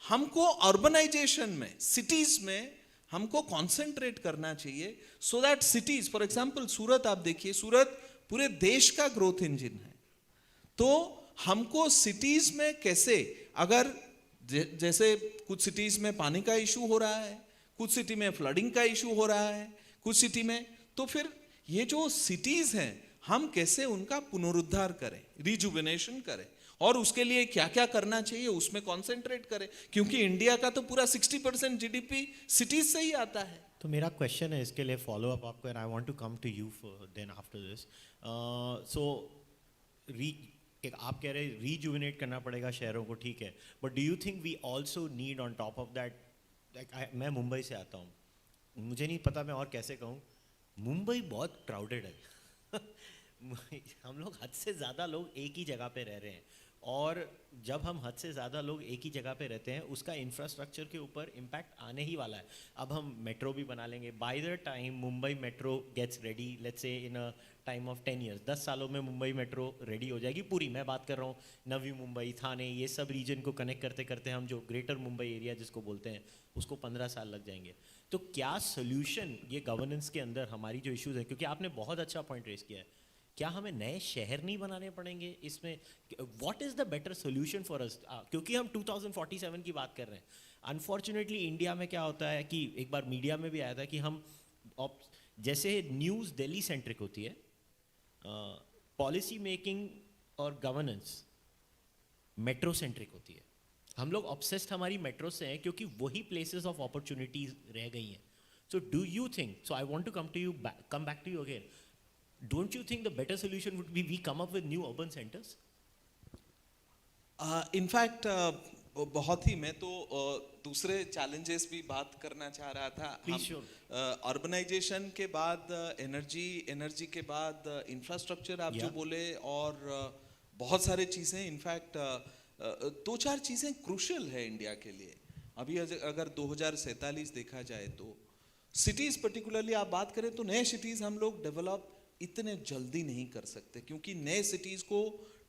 E: हमको अर्बनाइजेशन में, सिटीज में हमको कंसंट्रेट करना चाहिए, so that cities, for example Surat आप देखिए, सूरत पूरे देश का ग्रोथ इंजन है। तो हमको सिटीज में कैसे, अगर जैसे कुछ सिटीज में पानी का इशू हो रहा है, कुछ सिटी में फ्लडिंग का इशू हो रहा है, कुछ सिटी में, तो फिर ये जो सिटीज हैं हम कैसे उनका पुनरुद्धार करें, रिजुविनेशन करें, और उसके लिए क्या क्या करना चाहिए उसमें कॉन्सेंट्रेट करें, क्योंकि इंडिया का तो पूरा 60% जीडीपी सिटीज से ही आता है।
B: तो मेरा क्वेश्चन है इसके लिए फॉलो अप आपको, and I want to come to you then after this. So आप कह रहे हैं रीजुविनेट करना पड़ेगा शहरों को, ठीक है, but do you think we also need on top of that, मैं मुंबई से आता हूँ, मुझे नहीं पता मैं और कैसे कहूँ, मुंबई बहुत क्राउडेड है हम लोग हद से ज़्यादा लोग एक ही जगह पे रह रहे हैं, और जब हम हद से ज़्यादा लोग एक ही जगह पे रहते हैं उसका इंफ्रास्ट्रक्चर के ऊपर इम्पैक्ट आने ही वाला है। अब हम मेट्रो भी बना लेंगे, by the time Mumbai metro gets ready, let's say in a time of 10 years, 10 सालों में मुंबई मेट्रो रेडी हो जाएगी पूरी। मैं बात कर रहा हूँ नवी मुंबई, थाने, ये सब रीजन को कनेक्ट करते करते हम जो ग्रेटर मुंबई एरिया जिसको बोलते हैं उसको 15 साल लग जाएंगे। तो क्या सोल्यूशन ये गवर्नेंस के अंदर हमारी जो इश्यूज है, क्योंकि आपने बहुत अच्छा पॉइंट रेस किया है, क्या हमें नए शहर नहीं बनाने पड़ेंगे इसमें? What is the better solution for us? क्योंकि हम 2047 की बात कर रहे हैं। अनफॉर्चुनेटली इंडिया में क्या होता है कि एक बार मीडिया में भी आया था कि हम जैसे न्यूज़ दिल्ली सेंट्रिक होती है, पॉलिसी मेकिंग और गवर्नेंस मेट्रो सेंट्रिक होती है। हम लोग ऑब्सेस्ड हमारी मेट्रो से हैं क्योंकि वही प्लेसेस ऑफ अपॉर्चुनिटीज रह गई हैं। So do you think, so I want to come back to you again, don't you think the better solution would be we come up with new urban centers?
E: In fact बहुत ही, मैं तो दूसरे challenges भी बात करना चाह रहा था।
B: Please, sure.
E: अर्बनाइजेशन के बाद एनर्जी के बाद इंफ्रास्ट्रक्चर आप जो बोले, और बहुत सारे चीज़ें, इनफैक्ट 2-4 चीज़ें क्रूशियल है इंडिया के लिए। अभी अगर 2047 देखा जाए तो सिटीज़ पर्टिकुलरली आप बात करें तो नए सिटीज़ हम लोग डेवलप इतने जल्दी नहीं कर सकते, क्योंकि नए सिटीज़ को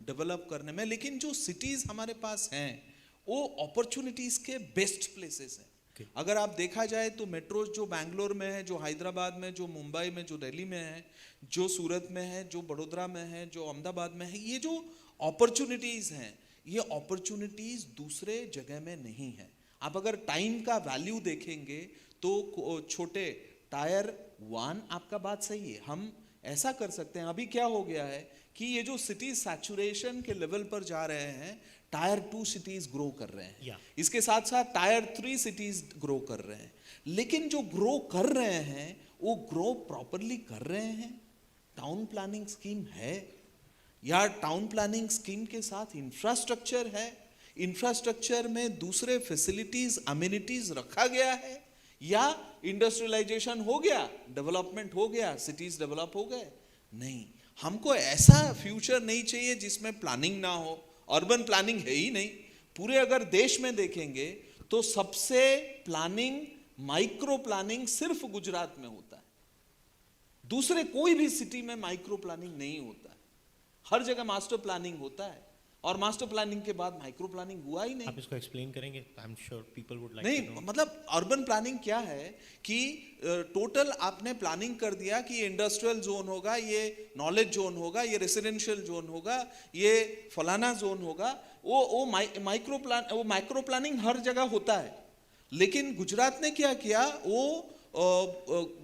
E: डेवलप करने में, लेकिन जो सिटीज़ हमारे पास हैं वो अपॉर्चुनिटीज़ के बेस्ट प्लेसेस हैं। अगर आप देखा जाए तो मेट्रोज जो बैंगलोर में है, जो हैदराबाद में, जो मुंबई में, जो दिल्ली में है, जो सूरत में है, जो बड़ोदरा में है, जो अहमदाबाद में है, ये जो अपॉर्चुनिटीज़ हैं, ये अपॉर्चुनिटीज़ दूसरे जगह में नहीं है। आप अगर टाइम का वैल्यू देखेंगे तो छोटे टायर 1, आपका बात सही है, हम ऐसा कर सकते हैं। अभी क्या हो गया है कि ये जो सिटीज सैचुरेशन के लेवल पर जा रहे हैं, टायर 2 सिटीज ग्रो कर रहे हैं, इसके साथ साथ टायर 3 सिटीज ग्रो कर रहे हैं, लेकिन जो ग्रो कर रहे हैं वो ग्रो प्रॉपरली कर रहे हैं? टाउन प्लानिंग स्कीम है, या टाउन प्लानिंग स्कीम के साथ इंफ्रास्ट्रक्चर है, इंफ्रास्ट्रक्चर में दूसरे फैसिलिटीज, अम्यूनिटीज रखा गया है, या इंडस्ट्रियलाइजेशन हो गया, डेवलपमेंट हो गया, सिटीज डेवलप हो गए? नहीं, हमको ऐसा फ्यूचर नहीं चाहिए जिसमें प्लानिंग ना हो। अर्बन प्लानिंग है ही नहीं। पूरे अगर देश में देखेंगे तो सबसे प्लानिंग, माइक्रो प्लानिंग सिर्फ गुजरात में होता है, दूसरे कोई भी सिटी में माइक्रो प्लानिंग नहीं होता है। हर जगह मास्टर प्लानिंग होता है, और मास्टर प्लानिंग के बाद माइक्रो प्लानिंग हुआ ही नहीं।
B: आप इसको एक्सप्लेन करेंगे? I am sure people would like
E: नहीं,
B: टू नो।
E: मतलब अर्बन प्लानिंग क्या है कि टोटल आपने प्लानिंग कर दिया कि ये इंडस्ट्रियल जोन होगा, ये नॉलेज जोन होगा, ये रेसिडेंशियल जोन होगा, ये फलाना जोन होगा। वो माइक्रो प्लानिंग हर जगह होता है। लेकिन गुजरात ने क्या किया, वो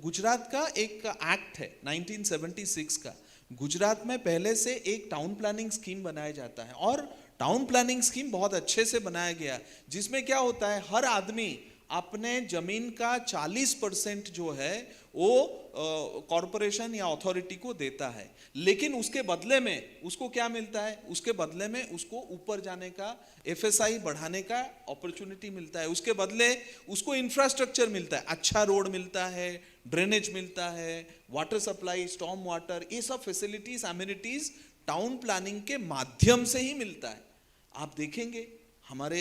E: गुजरात का एक एक्ट है 1976 का, गुजरात में पहले से एक टाउन प्लानिंग स्कीम बनाया जाता है, और टाउन प्लानिंग स्कीम बहुत अच्छे से बनाया गया, जिसमें क्या होता है, हर आदमी अपने जमीन का 40% जो है वो कॉरपोरेशन या अथॉरिटी को देता है, लेकिन उसके बदले में उसको क्या मिलता है? उसके बदले में उसको ऊपर जाने का, एफएसआई बढ़ाने का अपॉर्चुनिटी मिलता है, उसके बदले उसको इंफ्रास्ट्रक्चर मिलता है, अच्छा रोड मिलता है, ड्रेनेज मिलता है, वाटर सप्लाई, स्टॉर्म वाटर, ये सब फैसिलिटीज, एम्यूनिटीज टाउन प्लानिंग के माध्यम से ही मिलता है। आप देखेंगे हमारे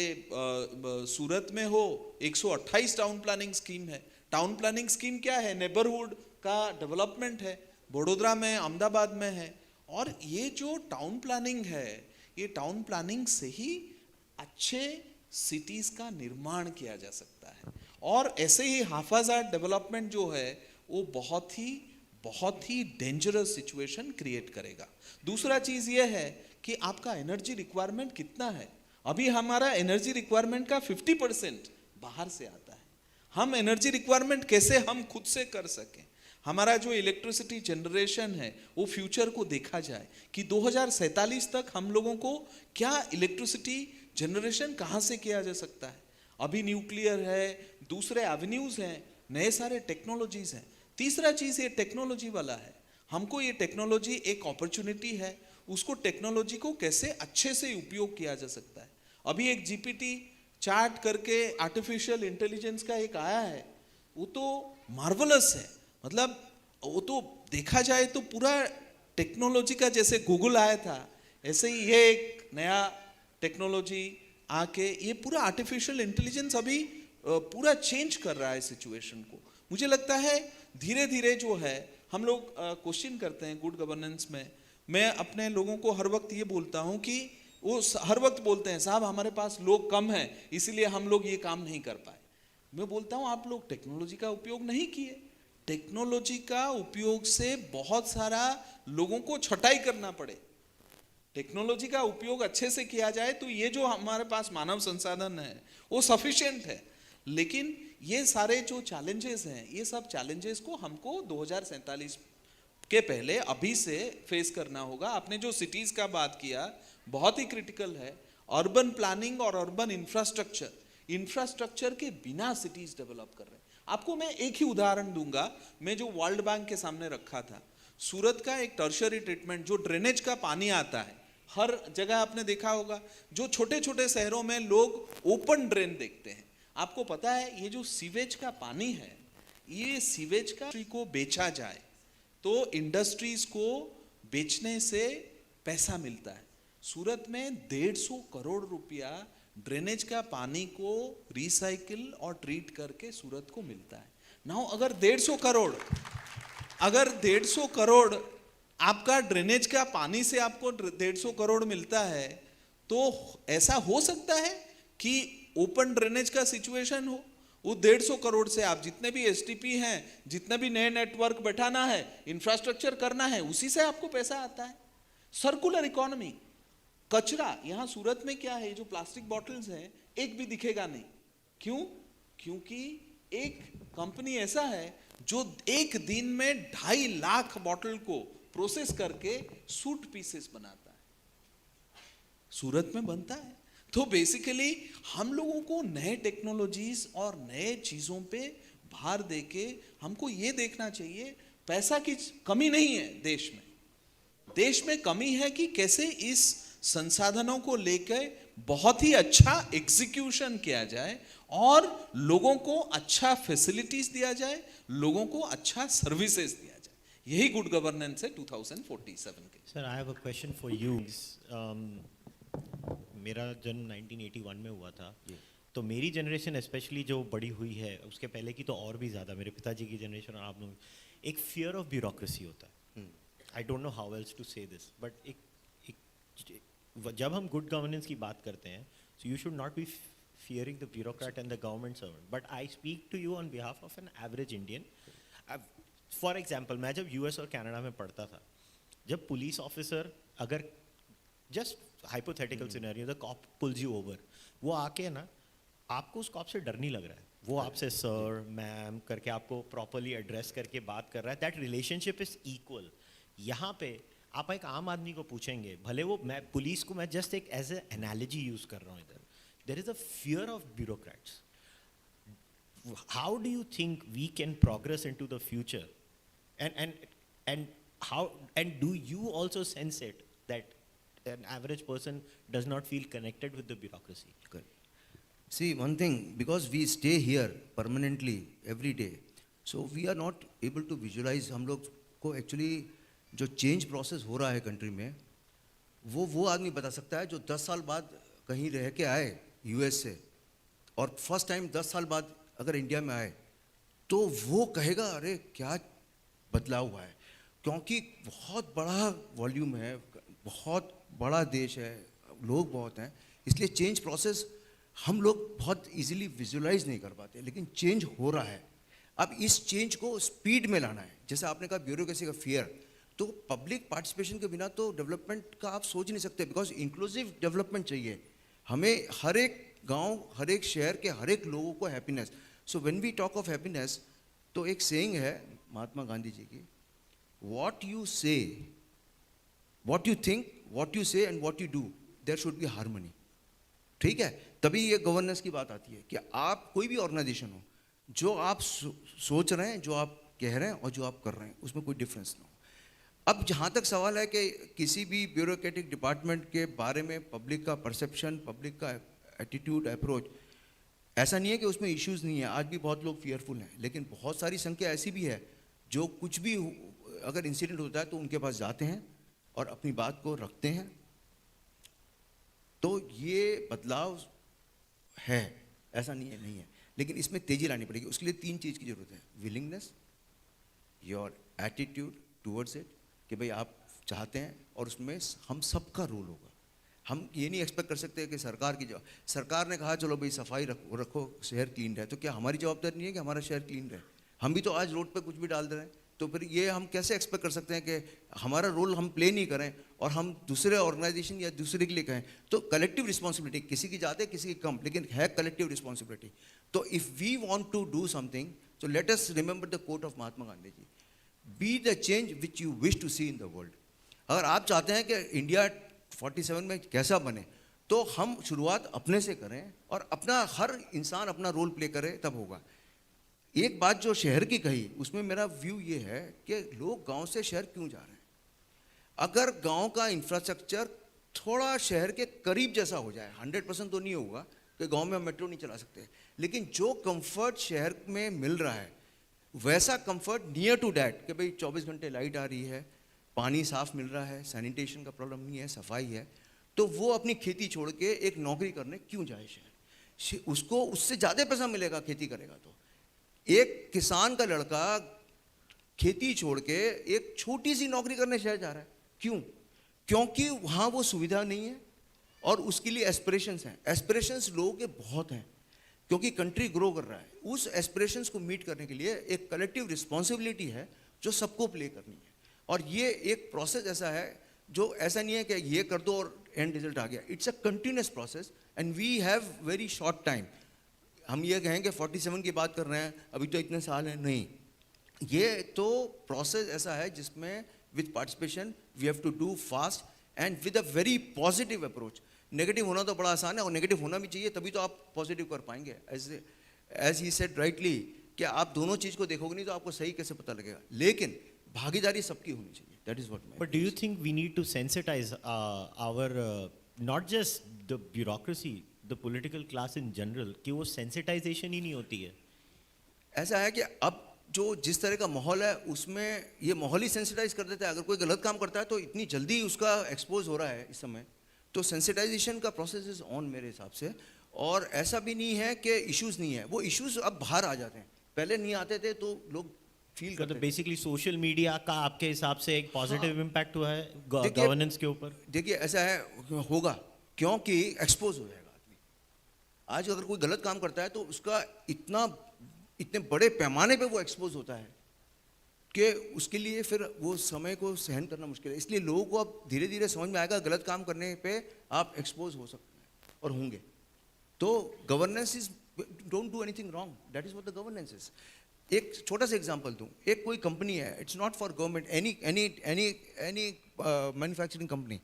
E: सूरत में हो 128 टाउन प्लानिंग स्कीम है। टाउन प्लानिंग स्कीम क्या है? नेबरहुड का डेवलपमेंट है, बड़ोदरा में, अहमदाबाद में है। और ये जो टाउन प्लानिंग है, ये टाउन प्लानिंग से ही अच्छे सिटीज का निर्माण किया जा सकता है, और ऐसे ही हाफाजात डेवलपमेंट जो है वो बहुत ही डेंजरस सिचुएशन क्रिएट करेगा। दूसरा चीज ये है कि आपका एनर्जी रिक्वायरमेंट कितना है। अभी हमारा एनर्जी रिक्वायरमेंट का 50% बाहर से आता है। हम एनर्जी रिक्वायरमेंट कैसे हम खुद से कर सकें? हमारा जो इलेक्ट्रिसिटी जनरेशन है वो फ्यूचर को देखा जाए कि 2047 तक हम लोगों को क्या इलेक्ट्रिसिटी जनरेशन कहाँ से किया जा सकता है। अभी न्यूक्लियर है, दूसरे एवेन्यूज हैं, नए सारे टेक्नोलॉजीज हैं। तीसरा चीज ये टेक्नोलॉजी वाला है, हमको ये टेक्नोलॉजी एक अपॉर्चुनिटी है, उसको टेक्नोलॉजी को कैसे अच्छे से उपयोग किया जा सकता है। अभी एक जीपीटी चार्ट करके आर्टिफिशियल इंटेलिजेंस का एक आया है, वो तो मार्वलस है। मतलब वो तो देखा जाए तो पूरा टेक्नोलॉजी का, जैसे गूगल आया था ऐसे ही ये एक नया टेक्नोलॉजी आके ये पूरा आर्टिफिशियल इंटेलिजेंस अभी पूरा चेंज कर रहा है सिचुएशन को। मुझे लगता है धीरे धीरे जो है हम लोग क्वेश्चन करते हैं गुड गवर्नेंस में। मैं अपने लोगों को हर वक्त ये बोलता हूँ कि वो हर वक्त बोलते हैं साहब हमारे पास लोग कम हैं इसलिए हम लोग ये काम नहीं कर पाए। मैं बोलता हूँ आप लोग टेक्नोलॉजी का उपयोग नहीं किए। टेक्नोलॉजी का उपयोग से बहुत सारा लोगों को छटाई करना पड़े। टेक्नोलॉजी का उपयोग अच्छे से किया जाए तो ये जो हमारे पास मानव संसाधन है वो सफिशिएंट है। लेकिन ये सारे जो चैलेंजेस हैं, ये सब चैलेंजेस को हमको 2047 के पहले अभी से फेस करना होगा। आपने जो सिटीज का बात किया बहुत ही क्रिटिकल है। अर्बन प्लानिंग और अर्बन इंफ्रास्ट्रक्चर के बिना सिटीज डेवलप कर रहे हैं। आपको मैं एक ही उदाहरण दूंगा, मैं जो वर्ल्ड बैंक के सामने रखा था, सूरत का एक टर्शियरी ट्रीटमेंट, जो ड्रेनेज का पानी आता है हर जगह आपने देखा होगा, जो छोटे छोटे शहरों में लोग ओपन ड्रेन देखते हैं। आपको पता है ये जो सीवेज का पानी है, ये सीवेज का को बेचा जाए तो इंडस्ट्रीज को बेचने से पैसा मिलता है। सूरत में 150 करोड़ रुपया ड्रेनेज का पानी को रिसाइकिल और ट्रीट करके सूरत को मिलता है। नाउ अगर 150 करोड़ आपका ड्रेनेज का पानी से आपको 150 करोड़ मिलता है, तो ऐसा हो सकता है कि ओपन ड्रेनेज का सिचुएशन हो। वो 150 करोड़ से आप जितने भी एसटीपी हैं, जितने भी नए नेटवर्क बैठाना है, इंफ्रास्ट्रक्चर करना है, उसी से आपको पैसा आता है। सर्कुलर इकोनॉमी, कचरा यहाँ सूरत में क्या है, जो प्लास्टिक बॉटल्स हैं एक भी दिखेगा नहीं। क्यों? क्योंकि एक कंपनी ऐसा है जो एक दिन में 2.5 लाख बॉटल को प्रोसेस करके सूट पीसेस बनाता है, सूरत में बनता है। तो बेसिकली हम लोगों को नए टेक्नोलॉजीज और नए चीजों पे भार देके हमको ये देखना चाहिए, पैसा की कमी नहीं है देश में कमी है कि कैसे इस संसाधनों को लेकर बहुत ही अच्छा एग्जीक्यूशन किया जाए और लोगों को अच्छा फैसिलिटीज दिया जाए, लोगों को अच्छा सर्विसेज दिया जाए। यही गुड गवर्नेंस है 2047 के।
B: Sir, I have a question for you. मेरा जन्म 1981 में हुआ था, तो मेरी जनरेशन स्पेशली जो बड़ी हुई है, उसके पहले की तो और भी ज़्यादा, मेरे पिताजी की जनरेशन और आप लोग, एक फियर ऑफ ब्यूरोक्रेसी होता है। I don't know how else to say this, but जब हम गुड गवर्नेंस की बात करते हैं, so you should not be fearing the bureaucrat and the government servant, but I speak to you on behalf of an average Indian. For example, मैं जब US और Canada में पढ़ता था, जब पुलिस ऑफिसर, अगर just hypothetical scenario, the cop pulls you over, वो आके ना आपको उस कॉप से डर नहीं लग रहा है, वो आपसे सर मैम करके आपको प्रॉपरली एड्रेस करके बात कर रहा है। That relationship is equal. यहाँ पे आप एक आम आदमी को पूछेंगे, भले वो, मैं पुलिस को मैं जस्ट एक एज ए एनालॉजी यूज कर रहा हूँ इधर, there is a fear of bureaucrats. How do you think we can progress into the future? And do you also sense it that an average person does not feel connected with the bureaucracy?
C: Good. See, one thing, because we stay here permanently every day, so we are not able to visualize. हम लोग को actually जो change process हो रहा है country में, वो आदमी बता सकता है जो 10 साल बाद कहीं रह के आए यूएस से और फर्स्ट टाइम 10 साल बाद अगर इंडिया में आए, तो वो कहेगा अरे क्या बदलाव हुआ है। क्योंकि बहुत बड़ा वॉल्यूम है, बहुत बड़ा देश है, लोग बहुत हैं, इसलिए चेंज प्रोसेस हम लोग बहुत इजीली विजुलाइज नहीं कर पाते, लेकिन चेंज हो रहा है। अब इस चेंज को स्पीड में लाना है। जैसे आपने कहा ब्यूरोक्रेसी का फियर, तो पब्लिक पार्टिसिपेशन के बिना तो डेवलपमेंट का आप सोच नहीं सकते, बिकॉज इंक्लूसिव डेवलपमेंट चाहिए हमें। हर एक गांव, हर एक शहर के हर एक लोगों को happiness. So when we talk of happiness, तो एक सेइंग है, महात्मा गांधी जी की, what you say, what you think, what you say and what you do, there should be harmony. ठीक है, तभी ये गवर्नेंस की बात आती है कि आप कोई भी ऑर्गेनाइजेशन हो, जो आप सोच रहे हैं, जो आप कह रहे हैं और जो आप कर रहे हैं, उसमें कोई डिफरेंस ना हो. अब जहाँ तक सवाल है कि किसी भी ब्यूरोक्रेटिक डिपार्टमेंट के बारे में पब्लिक का परसेप्शन, पब्लिक का एटीट्यूड, अप्रोच, ऐसा नहीं है कि उसमें इश्यूज नहीं है. आज भी बहुत लोग फियरफुल हैं, लेकिन बहुत सारी संख्या ऐसी भी है जो कुछ भी अगर इंसिडेंट होता है तो उनके पास जाते हैं और अपनी बात को रखते हैं. तो ये बदलाव है, ऐसा नहीं है, लेकिन इसमें तेजी लानी पड़ेगी. उसके लिए 3 चीज़ की जरूरत है: willingness, your attitude towards it, कि भाई आप चाहते हैं, और उसमें हम सबका रोल होगा. हम ये नहीं एक्सपेक्ट कर सकते कि सरकार ने कहा चलो भाई सफाई रखो, शहर क्लीन रहे, तो क्या हमारी जवाबदारी नहीं है कि हमारा शहर क्लीन रहे? हम भी तो आज रोड पे कुछ भी डाल दे रहे हैं. तो फिर ये हम कैसे एक्सपेक्ट कर सकते हैं कि हमारा रोल हम प्ले नहीं करें और हम दूसरे ऑर्गेनाइजेशन या दूसरे के लिए कहें? तो कलेक्टिव रिस्पॉन्सिबिलिटी, किसी की ज़्यादा किसी की कम, लेकिन है कलेक्टिव रिस्पॉन्सिबिलिटी. तो if we want to do something, so let us remember the quote of Mahatma Gandhi ji, be the change which you wish to see in the world. अगर आप चाहते हैं कि इंडिया 47 में कैसा बने, तो हम शुरुआत अपने से करें और अपना हर इंसान अपना रोल प्ले करे, तब होगा. एक बात जो शहर की कही, उसमें मेरा व्यू ये है कि लोग गांव से शहर क्यों जा रहे हैं. अगर गांव का इंफ्रास्ट्रक्चर थोड़ा शहर के करीब जैसा हो जाए, 100% तो नहीं होगा कि गांव में हम मेट्रो नहीं चला सकते, लेकिन जो कंफर्ट शहर में मिल रहा है वैसा कंफर्ट नियर टू डैट, कि भाई 24 घंटे लाइट आ रही है, पानी साफ मिल रहा है, सैनिटेशन का प्रॉब्लम नहीं है, सफाई है, तो वो अपनी खेती छोड़ के एक नौकरी करने क्यों जाए शहर? उसको उससे ज़्यादा पैसा मिलेगा खेती करेगा तो. एक किसान का लड़का खेती छोड़ के एक छोटी सी नौकरी करने शहर जा रहा है, क्यों? क्योंकि वहाँ वो सुविधा नहीं है और उसके लिए एस्पिरेशंस हैं. एस्पिरेशंस लोगों के बहुत हैं, क्योंकि कंट्री ग्रो कर रहा है. उस एस्पिरेशंस को मीट करने के लिए एक कलेक्टिव रिस्पॉन्सिबिलिटी है जो सबको प्ले करनी है. और ये एक प्रोसेस ऐसा है जो ऐसा नहीं है कि ये कर दो और एंड रिजल्ट आ गया. It's a continuous process and we have very short time. हम ये कहेंगे 47 की बात कर रहे हैं, अभी तो इतने साल हैं, नहीं. ये तो प्रोसेस ऐसा है जिसमें with participation we have to do fast and with a very positive approach. Negative होना तो बड़ा आसान है और नेगेटिव होना भी चाहिए, तभी तो आप पॉजिटिव कर पाएंगे. एज ही सेड राइटली कि आप दोनों चीज़ को देखोगे नहीं तो आपको सही कैसे पता लगेगा, लेकिन भागीदारी सबकी होनी चाहिए. That is what.
B: But do you think we need to sensitize our not just the bureaucracy, the political class in general, कि वो sensitization ही नहीं होती है?
C: ऐसा है कि अब जो जिस तरह का माहौल है उसमें ये माहौल ही सेंसिटाइज कर देता है. अगर कोई गलत काम करता है तो इतनी जल्दी उसका एक्सपोज हो रहा है इस समय, तो सेंसिटाइजेशन का प्रोसेस इज ऑन मेरे हिसाब से. और ऐसा भी नहीं है कि इश्यूज नहीं है, वो इश्यूज अब बाहर आ जाते हैं, पहले नहीं आते थे तो लोग फील करते
B: तो बेसिकली सोशल मीडिया का आपके हिसाब से एक पॉजिटिव इम्पैक्ट हुआ है
C: देखिए-
B: गवर्नेंस के ऊपर?
C: देखिए ऐसा है, होगा, क्योंकि एक्सपोज हो जाएगा आदमी. आज अगर कोई गलत काम करता है तो उसका इतने बड़े पैमाने पे वो एक्सपोज होता है कि उसके लिए फिर वो समय को सहन करना मुश्किल है. इसलिए लोगों को अब धीरे धीरे समझ में आएगा गलत काम करने पे आप एक्सपोज हो सकते हैं और होंगे. तो governance is, don't do anything wrong, that is what the governance is. एक छोटा सा एग्जांपल दूं. एक कोई कंपनी है, it's not for government, any manufacturing company,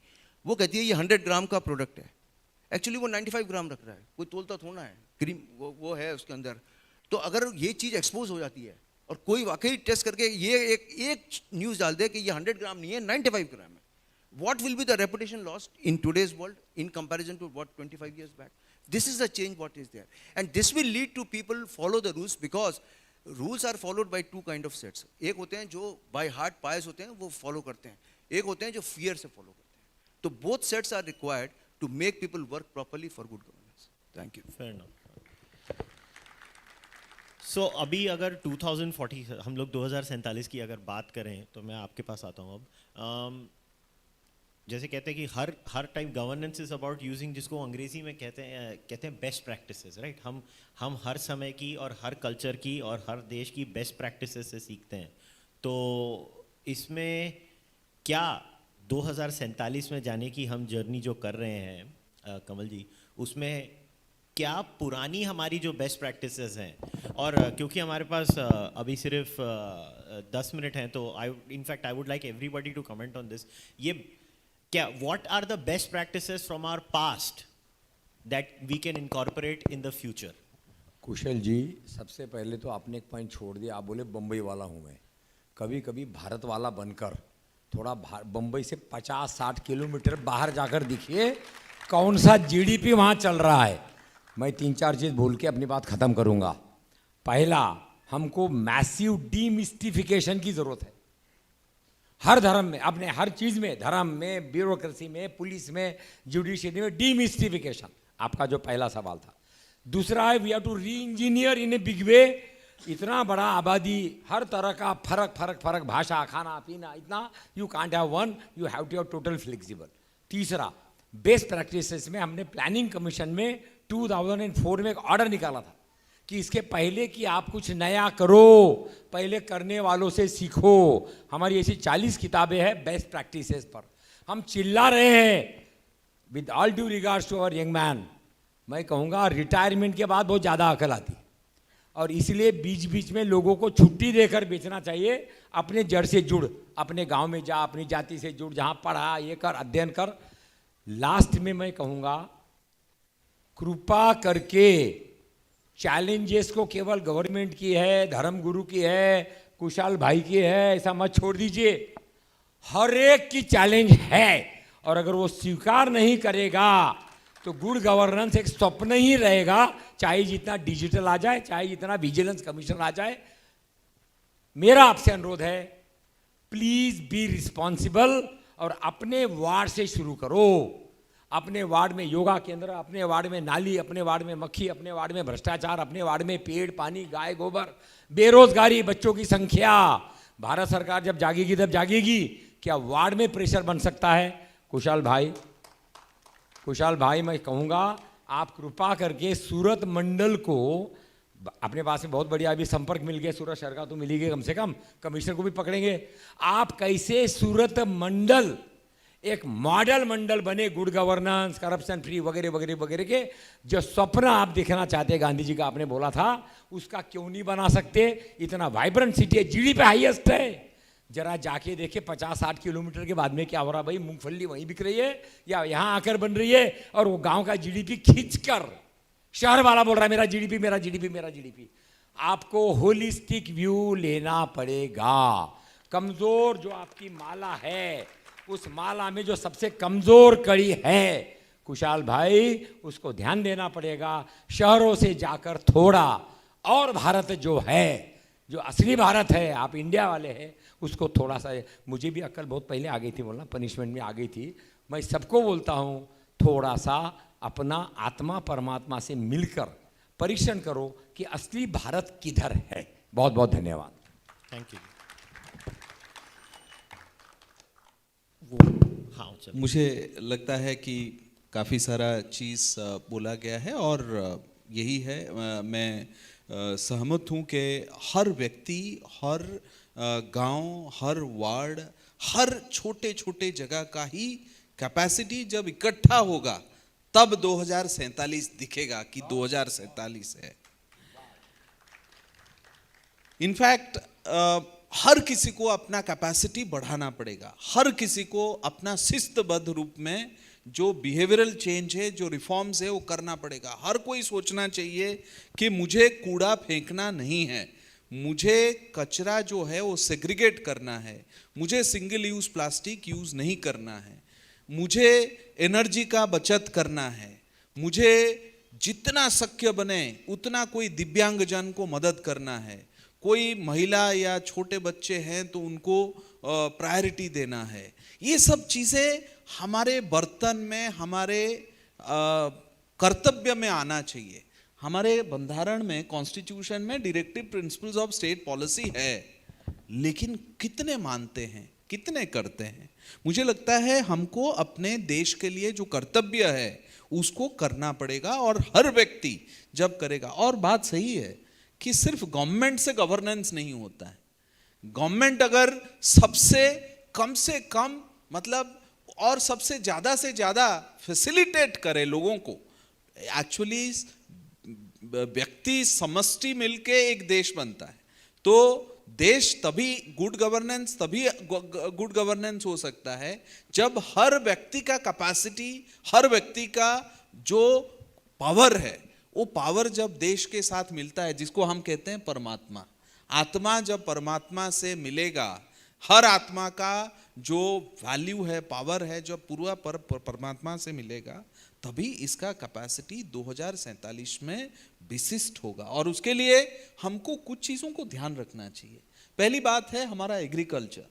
C: वो कहती है ये 100 ग्राम का प्रोडक्ट है, एक्चुअली वो 95 ग्राम रख रहा है. कोई तोलता थोड़ा है, क्रीम वो है उसके अंदर. तो अगर ये चीज़ एक्सपोज हो जाती है और कोई वाकई टेस्ट करके ये एक न्यूज़ डाल दे कि ये 100 ग्राम नहीं है, 95 ग्राम है, what will be the reputation lost in today's world in comparison to what 25 years back? This is the change what is there, and this will lead to people follow the rules, because rules are followed by two kind of sets. एक होते हैं जो by heart pious होते हैं, वो follow करते हैं. एक होते हैं जो fear से follow करते हैं. तो both sets are required to make people work properly for good governance. Thank you.
B: Fair enough. So अभी अगर 2040 हम लोग 2047 की अगर बात करें तो मैं आपके पास आता हूँ अब. जैसे कहते हैं कि हर time governance is about using, जिसको अंग्रेजी में कहते हैं बेस्ट प्रैक्टिसेस, राइट. हम हर समय की और हर कल्चर की और हर देश की बेस्ट प्रैक्टिसेस से सीखते हैं. तो इसमें क्या 2047 में जाने की हम जर्नी जो कर रहे हैं कमल जी, उसमें क्या पुरानी हमारी जो बेस्ट प्रैक्टिसेस हैं, और क्योंकि हमारे पास अभी सिर्फ 10 मिनट हैं तो in fact I would like everybody to comment on this. ये क्या, what are the best practices from our past that we can incorporate in the future?
D: Kushal ji, सबसे पहले तो आपने एक पॉइंट छोड़ दिया. आप बोले बम्बई वाला हूँ मैं. कभी कभी भारत वाला बनकर थोड़ा बम्बई से 50-60 किलोमीटर बाहर जाकर देखिए कौन सा जीडीपी वहाँ चल रहा है. मैं 3-4 चीज़ बोल के अपनी बात ख़त्म करूँगा. पहला, हमको मैसिव डीमिस्टिफिकेशन की ज़रूरत है. हर धर्म में, अपने हर चीज़ में, धर्म में, ब्यूरोक्रेसी में, पुलिस में, जुडिशरी में डीमिस्टिफिकेशन. आपका जो पहला सवाल था. दूसरा है we have to reengineer in a big way. इतना बड़ा आबादी, हर तरह का फर्क भाषा, खाना पीना, इतना you can't have one, you have to have total flexible. तीसरा, बेस्ट प्रैक्टिसेस में हमने प्लानिंग कमीशन में 2004 में एक ऑर्डर निकाला था कि इसके पहले कि आप कुछ नया करो, पहले करने वालों से सीखो. हमारी ऐसी 40 किताबें हैं बेस्ट प्रैक्टिसेस पर. हम चिल्ला रहे हैं. With all due regards to our young man, मैं कहूँगा रिटायरमेंट के बाद बहुत ज़्यादा अकल आती है और इसलिए बीच बीच में लोगों को छुट्टी देकर बेचना चाहिए. अपने जड़ से जुड़, अपने गांव में जा, अपनी जाति से जुड़, जहाँ पढ़ा ये कर, अध्ययन कर. लास्ट में मैं कहूँगा, कृपा करके चैलेंजेस को केवल गवर्नमेंट की है, धर्मगुरु की है, कुशाल भाई की है, ऐसा मत छोड़ दीजिए. हर एक की चैलेंज है और अगर वो स्वीकार नहीं करेगा तो गुड गवर्नेंस एक स्वप्न ही रहेगा. चाहे जितना डिजिटल आ जाए, चाहे जितना विजिलेंस कमीशन आ जाए. मेरा आपसे अनुरोध है, प्लीज बी रिस्पॉन्सिबल और अपने वार्ड से शुरू करो. अपने वार्ड में योगा केंद्र, अपने वार्ड में नाली, अपने वार्ड में मक्खी, अपने वार्ड में भ्रष्टाचार, अपने वार्ड में पेड़, पानी, गाय, गोबर, बेरोजगारी, बच्चों की संख्या. भारत सरकार जब जागेगी तब जागेगी. क्या वार्ड में प्रेशर बन सकता है? कुशाल भाई मैं कहूँगा, आप कृपा करके सूरत मंडल को, अपने पास में बहुत बढ़िया अभी संपर्क मिल गया, सूरत शहर का तो मिल ही गया, कम से कम कमिश्नर को भी पकड़ेंगे. आप कैसे सूरत मंडल एक मॉडल मंडल बने, गुड गवर्नेंस, करप्शन फ्री वगैरह वगैरह वगैरह के जो स्वप्न आप देखना चाहते हैं, गांधी जी का आपने बोला था, उसका क्यों नहीं बना सकते? इतना वाइब्रेंट सिटी है, जीडीपी हाईएस्ट है. जरा जाके देखे 50-60 किलोमीटर के बाद में क्या हो रहा भाई. मूंगफली वहीं बिक रही है या यहाँ आकर बन रही है और वो गांव का जीडीपी खींचकर शहर वाला बोल रहा है मेरा जीडीपी, मेरा जीडीपी, मेरा जीडीपी. आपको होलिस्टिक व्यू लेना पड़ेगा. कमजोर जो आपकी माला है, उस माला में जो सबसे कमजोर कड़ी है कुशाल भाई, उसको ध्यान देना पड़ेगा. शहरों से जाकर थोड़ा और भारत जो है, जो असली भारत है, आप इंडिया वाले हैं, उसको थोड़ा सा. मुझे भी अक्ल बहुत पहले आ गई थी, बोलना पनिशमेंट में आ गई थी. मैं सबको बोलता हूँ, थोड़ा सा अपना आत्मा परमात्मा से मिलकर परीक्षण करो कि असली भारत किधर है. बहुत बहुत धन्यवाद.
B: Thank you. हाँ,
E: मुझे लगता है कि काफ़ी सारा चीज़ बोला गया है और यही है, मैं सहमत हूँ कि हर व्यक्ति, हर गांव, हर वार्ड, हर छोटे छोटे जगह का ही कैपेसिटी जब इकट्ठा होगा तब 2047 दिखेगा कि 2047 है. इनफैक्ट हर किसी को अपना कैपेसिटी बढ़ाना पड़ेगा. हर किसी को अपना शिस्तबद्ध रूप में जो बिहेवियरल चेंज है, जो रिफॉर्म्स है, वो करना पड़ेगा. हर कोई सोचना चाहिए कि मुझे कूड़ा फेंकना नहीं है, मुझे कचरा जो है वो सेग्रीगेट करना है, मुझे सिंगल यूज प्लास्टिक यूज नहीं करना है, मुझे एनर्जी का बचत करना है, मुझे जितना शक्य बने उतना कोई दिव्यांगजन को मदद करना है, कोई महिला या छोटे बच्चे हैं तो उनको प्रायोरिटी देना है. ये सब चीज़ें हमारे बर्तन में, हमारे कर्तव्य में आना चाहिए. हमारे बंधारण में, कॉन्स्टिट्यूशन में directive principles of state policy है, लेकिन कितने मानते हैं, कितने करते हैं? मुझे लगता है हमको अपने देश के लिए जो कर्तव्य है उसको करना पड़ेगा और हर व्यक्ति जब करेगा. और बात सही है कि सिर्फ गवर्नमेंट से गवर्नेंस नहीं होता है. गवर्नमेंट अगर सबसे कम से कम मतलब और सबसे ज़्यादा से ज़्यादा फैसिलिटेट करे लोगों को, एक्चुअली व्यक्ति समष्टि मिलके एक देश बनता है. तो देश तभी गुड गवर्नेंस हो सकता है जब हर व्यक्ति का कैपेसिटी, हर व्यक्ति का जो पावर है, वो पावर जब देश के साथ मिलता है, जिसको हम कहते हैं परमात्मा। आत्मा जब परमात्मा से मिलेगा, हर आत्मा का जो वैल्यू है, पावर है, जब पूरा परमात्मा से मिलेगा, तभी इसका कैपेसिटी 2047 में विशिष्ट होगा। और उसके लिए हमको कुछ चीज़ों को ध्यान रखना चाहिए। पहली बात है हमारा एग्रीकल्चर।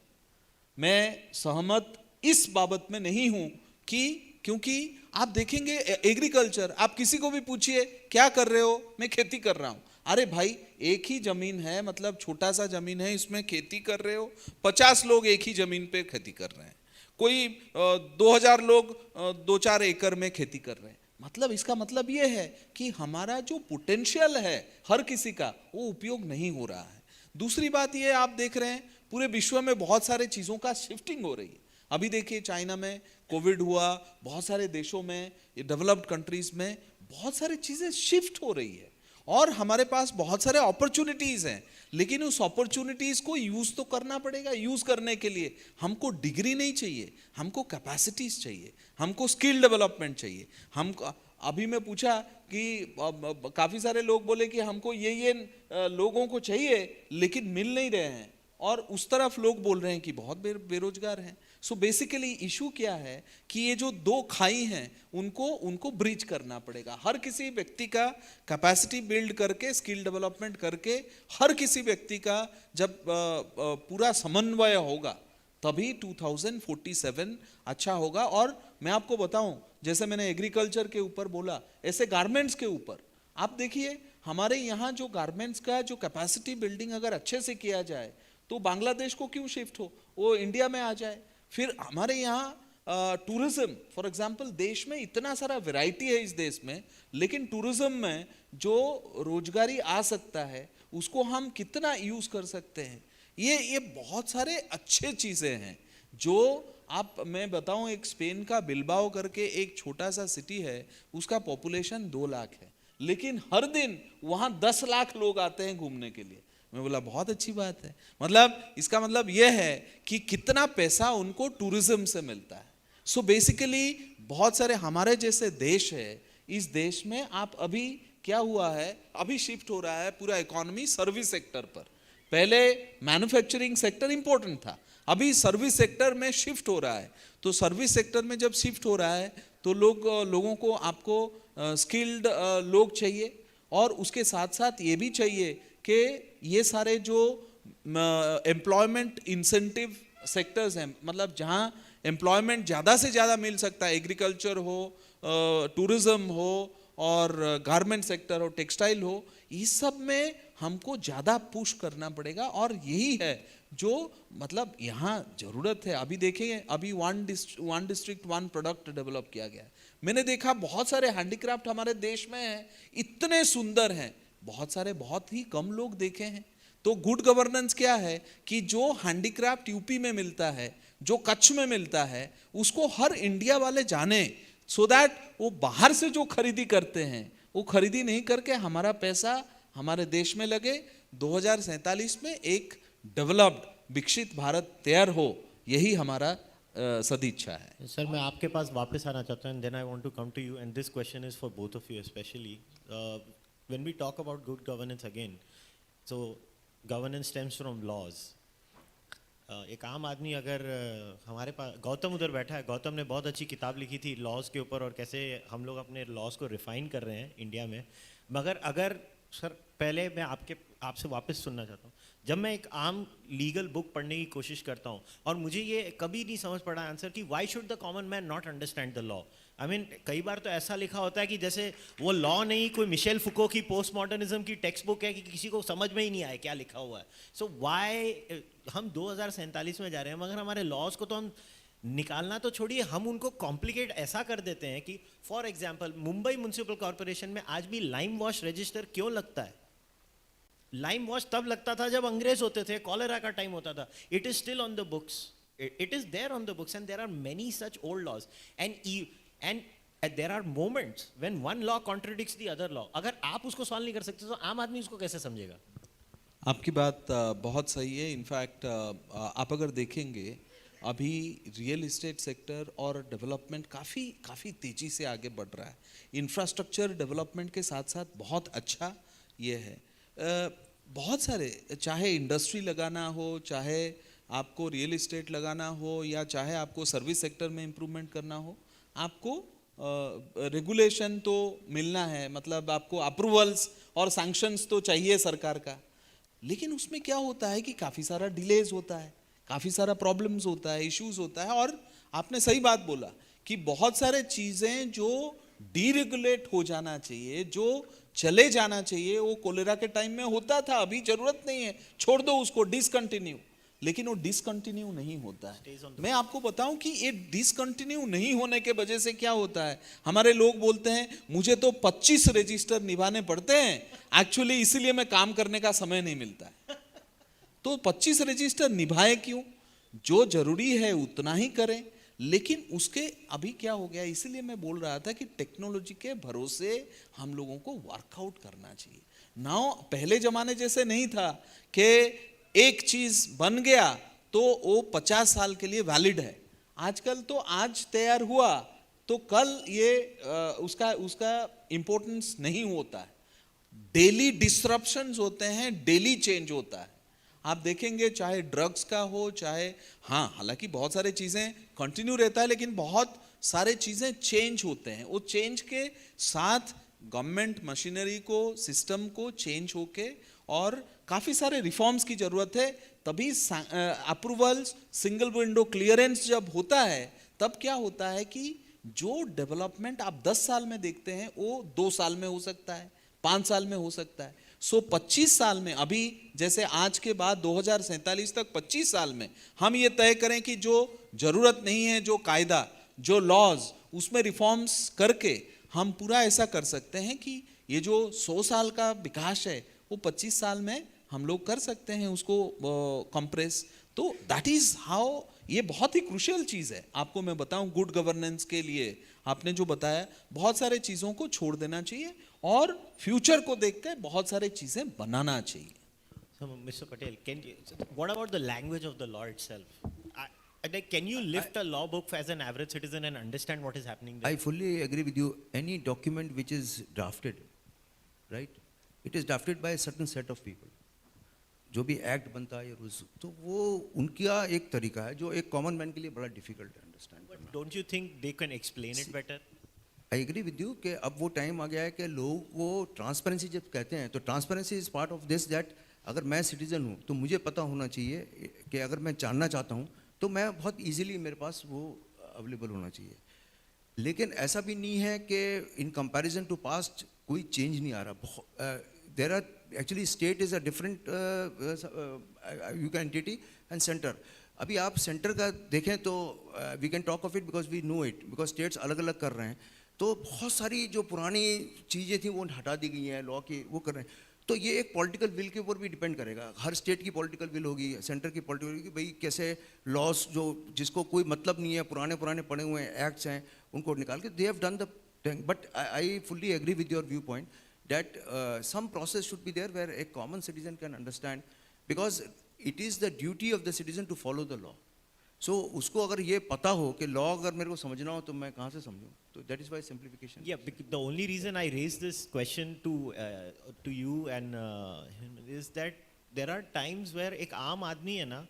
E: मैं सहमत इस बाबत में नहीं हूं कि, क्योंकि आप देखेंगे एग्रीकल्चर, आप किसी को भी पूछिए क्या कर रहे हो, मैं खेती कर रहा हूं। अरे भाई, एक ही जमीन है, मतलब छोटा सा जमीन है, इसमें खेती कर रहे हो, 50 लोग एक ही जमीन पे खेती कर रहे हैं, कोई 2000 लोग 2-4 एकड़ में खेती कर रहे हैं। मतलब इसका मतलब ये है कि हमारा जो पोटेंशियल है हर किसी का, वो उपयोग नहीं हो रहा है। दूसरी बात ये आप देख रहे हैं पूरे विश्व में बहुत सारे चीज़ों का शिफ्टिंग हो रही है। अभी देखिए चाइना में कोविड हुआ, बहुत सारे देशों में, डेवलप्ड कंट्रीज में बहुत सारी चीज़ें शिफ्ट हो रही है और हमारे पास बहुत सारे अपॉर्चुनिटीज़ हैं, लेकिन उस अपॉर्चुनिटीज़ को यूज़ तो करना पड़ेगा। यूज़ करने के लिए हमको डिग्री नहीं चाहिए, हमको कैपेसिटीज़ चाहिए, हमको स्किल डेवलपमेंट चाहिए। हमको अभी मैं पूछा कि काफ़ी सारे लोग बोले कि हमको ये लोगों को चाहिए लेकिन मिल नहीं रहे हैं, और उस तरफ लोग बोल रहे हैं कि बहुत बेरोजगार हैं। सो बेसिकली इशू क्या है कि ये जो दो खाई हैं उनको ब्रीच करना पड़ेगा। हर किसी व्यक्ति का कैपेसिटी बिल्ड करके, स्किल डेवलपमेंट करके, हर किसी व्यक्ति का जब पूरा समन्वय होगा, तभी 2047 अच्छा होगा। और मैं आपको बताऊं, जैसे मैंने एग्रीकल्चर के ऊपर बोला, ऐसे गारमेंट्स के ऊपर आप देखिए, हमारे यहाँ जो गारमेंट्स का जो कैपेसिटी बिल्डिंग अगर अच्छे से किया जाए तो बांग्लादेश को क्यों शिफ्ट हो, वो इंडिया में आ जाए। फिर हमारे यहाँ टूरिज्म, फॉर एग्जांपल, देश में इतना सारा वैरायटी है इस देश में, लेकिन टूरिज्म में जो रोजगारी आ सकता है उसको हम कितना यूज कर सकते हैं। ये बहुत सारे अच्छे चीजें हैं जो आप, मैं बताऊं, एक स्पेन का बिल्बाओ करके एक छोटा सा सिटी है, उसका पॉपुलेशन 2 लाख है, लेकिन हर दिन वहां 10 लाख लोग आते हैं घूमने के लिए। मैं बोला बहुत अच्छी बात है। मतलब इसका मतलब यह है कि कितना पैसा उनको टूरिज्म से मिलता है। सो बेसिकली बहुत सारे हमारे जैसे देश है, इस देश में आप अभी क्या हुआ है, अभी शिफ्ट हो रहा है पूरा इकोनॉमी सर्विस सेक्टर पर। पहले मैन्युफैक्चरिंग सेक्टर इंपॉर्टेंट था, अभी सर्विस सेक्टर में शिफ्ट हो रहा है। तो सर्विस सेक्टर में जब शिफ्ट हो रहा है तो लोगों को, आपको स्किल्ड लोग चाहिए, और उसके साथ साथ ये भी चाहिए कि ये सारे जो एम्प्लॉयमेंट इंसेंटिव सेक्टर्स हैं, मतलब जहाँ एम्प्लॉयमेंट ज़्यादा से ज़्यादा मिल सकता है, एग्रीकल्चर हो, टूरिज्म हो, और गारमेंट सेक्टर हो, टेक्सटाइल हो, इस सब में हमको ज़्यादा पुश करना पड़ेगा। और यही है जो मतलब यहाँ ज़रूरत है। अभी देखें, अभी one district one product develop किया गया है। मैंने देखा बहुत सारे हैंडीक्राफ्ट हमारे देश में हैं, इतने सुंदर हैं, बहुत ही कम लोग देखे हैं। तो गुड गवर्नेंस क्या है कि जो हैंडीक्राफ्ट यूपी में मिलता है, जो कच्छ में मिलता है, उसको हर इंडिया वाले जाने, सो दैट वो बाहर से जो खरीदी करते हैं वो खरीदी नहीं करके हमारा पैसा हमारे देश में लगे, 2047 में एक डेवलप्ड विकसित भारत तैयार हो, यही हमारा सदिच्छा है।
B: सर, मैं आपके पास वापस आना चाहता हूँ, and then I want to come to you, and this question is for both of you specially. When we talk about good governance again, so governance stems from laws. एक आम आदमी अगर हमारे पास, गौतम उधर बैठा है, गौतम ने बहुत अच्छी किताब लिखी थी लॉज के ऊपर और कैसे हम लोग अपने लॉज को रिफाइन कर रहे हैं इंडिया में। मगर अगर सर, पहले मैं आपसे वापस सुनना चाहता हूँ, जब मैं एक आम लीगल बुक पढ़ने की कोशिश करता हूँ और मुझे ये कभी नहीं समझ पड़ा आंसर कि why should the common man not understand the law. I mean, कई बार तो ऐसा लिखा होता है कि जैसे वो लॉ नहीं, कोई मिशेल फुको की पोस्ट मॉडर्निज्म की टेक्स्ट बुक है कि किसी को समझ में ही नहीं आए क्या लिखा हुआ है। सो वाई, हम 2047 में जा रहे हैं मगर हमारे लॉज को तो हम निकालना तो छोड़िए, हम उनको कॉम्प्लिकेट ऐसा कर देते हैं कि for example Mumbai municipal corporation में आज भी लाइम वॉश रजिस्टर क्यों लगता है? लाइम वॉश तब लगता था जब अंग्रेज होते थे, कॉलेरा का टाइम होता था। It is still on the books, it is there on the books, and there are many such old laws, and there are moments when one law contradicts the other law. अगर आप उसको solve नहीं कर सकते तो आम आदमी उसको कैसे समझेगा?
E: आपकी बात बहुत सही है। इनफैक्ट आप अगर देखेंगे अभी रियल इस्टेट सेक्टर और डेवलपमेंट काफ़ी काफ़ी तेज़ी से आगे बढ़ रहा है। इंफ्रास्ट्रक्चर डेवलपमेंट के साथ साथ बहुत अच्छा ये है। बहुत सारे, चाहे इंडस्ट्री लगाना हो, चाहे आपको रियल इस्टेट लगाना हो, या चाहे आपको सर्विस सेक्टर में इम्प्रूवमेंट करना हो, आपको रेगुलेशन तो मिलना है, मतलब आपको अप्रूवल्स और सैंक्शंस तो चाहिए सरकार का। लेकिन उसमें क्या होता है कि काफ़ी सारा डिलेज होता है, काफ़ी सारा प्रॉब्लम्स होता है, इश्यूज होता है। और आपने सही बात बोला कि बहुत सारे चीज़ें जो डीरेगुलेट हो जाना चाहिए, जो चले जाना चाहिए, वो कोलेरा के टाइम में होता था, अभी जरूरत नहीं है, छोड़ दो उसको, डिसकंटिन्यू। लेकिन वो डिसकंटिन्यू नहीं होता है। मैं आपको बताऊं कि ये डिसकंटिन्यू नहीं होने के वजह से क्या होता है। हमारे लोग बोलते हैं मुझे तो 25 रजिस्टर निभाने पड़ते हैं, एक्चुअली इसीलिए मैं काम करने का समय नहीं मिलता है। तो 25 रजिस्टर निभाए क्यों? जो जरूरी है उतना ही करें। लेकिन उसके अभी क्या हो गया, इसीलिए मैं बोल रहा था कि टेक्नोलॉजी के भरोसे हम लोगों को वर्कआउट करना चाहिए। नाउ पहले जमाने जैसे नहीं था कि एक चीज बन गया तो वो 50 साल के लिए वैलिड है। आजकल तो आज तैयार हुआ तो कल ये उसका इंपॉर्टेंस नहीं होता है। डेली डिस्ट्रप्शंस होते हैं, डेली चेंज होता है। आप देखेंगे चाहे ड्रग्स का हो, चाहे, हाँ हालांकि बहुत सारे चीजें कंटिन्यू रहता है, लेकिन बहुत सारे चीजें चेंज होते हैं। वो चेंज के साथ गवर्नमेंट मशीनरी को, सिस्टम को चेंज होके, और काफी सारे रिफॉर्म्स की जरूरत है। तभी अप्रूवल्स, सिंगल विंडो क्लियरेंस जब होता है, तब क्या होता है कि जो डेवलपमेंट आप 10 साल में देखते हैं वो 2 साल में हो सकता है, 5 साल में हो सकता है। 25 साल में, अभी जैसे आज के बाद 2047 तक 25 साल में हम ये तय करें कि जो जरूरत नहीं है, जो कायदा, जो लॉज, उसमें रिफॉर्म्स करके हम पूरा ऐसा कर सकते हैं कि ये जो 100 साल का विकास है वो 25 साल में हम लोग कर सकते हैं उसको कंप्रेस। तो दैट इज हाउ, ये बहुत ही क्रूशियल चीज है। आपको मैं बताऊं, गुड गवर्नेंस के लिए आपने जो बताया, बहुत सारे चीजों को छोड़ देना चाहिए और फ्यूचर को देखकर बहुत सारी चीजें बनाना चाहिए।
B: So, Mr. Patel, what about the language of the law itself? Can you lift a law book as an average citizen and understand what is happening there?
C: I fully agree with you. Any document which is drafted, right? It is drafted by a certain set of people. जो भी act बनता है या rules, तो वो उनका एक तरीका है जो एक कॉमन मैन के लिए बड़ा डिफिकल्ट है अंडरस्टैंड करना।
B: Don't you think they can explain it better?
C: I agree with you कि अब वो टाइम आ गया है कि लोग वो ट्रांसपेरेंसी जब कहते हैं, तो transparency is part of this, that अगर मैं सिटीजन हूँ तो मुझे पता होना चाहिए कि अगर मैं जानना चाहता हूँ तो मैं बहुत इजीली, मेरे पास वो अवेलेबल होना चाहिए। लेकिन ऐसा भी नहीं है कि इन कंपैरिजन टू पास्ट कोई चेंज नहीं आ रहा। There are actually, state is a different you can entity and centre. अभी आप सेंटर का देखें तो we can talk of it because we know it, because states अलग अलग कर रहे हैं। तो बहुत सारी जो पुरानी चीज़ें थी वो हटा दी गई हैं, लॉ की वो कर रहे हैं। तो ये एक पॉलिटिकल विल के ऊपर भी डिपेंड करेगा। हर स्टेट की पॉलिटिकल विल होगी, सेंटर की पॉलिटिकल होगी, भाई कैसे लॉस जो जिसको कोई मतलब नहीं है, पुराने पुराने पड़े हुए एक्ट्स हैं, उनको निकाल के they have done the thing. But I fully agree with your view point that some process should be there where a common citizen can understand, because it is the duty of the citizen to follow the law. So उसको अगर ये पता हो कि law अगर मेरे को समझना हो तो मैं कहाँ से समझूँ, तो that is why simplification.
B: Yeah, the only reason I raised this question to you and is that there are times where एक आम आदमी है ना,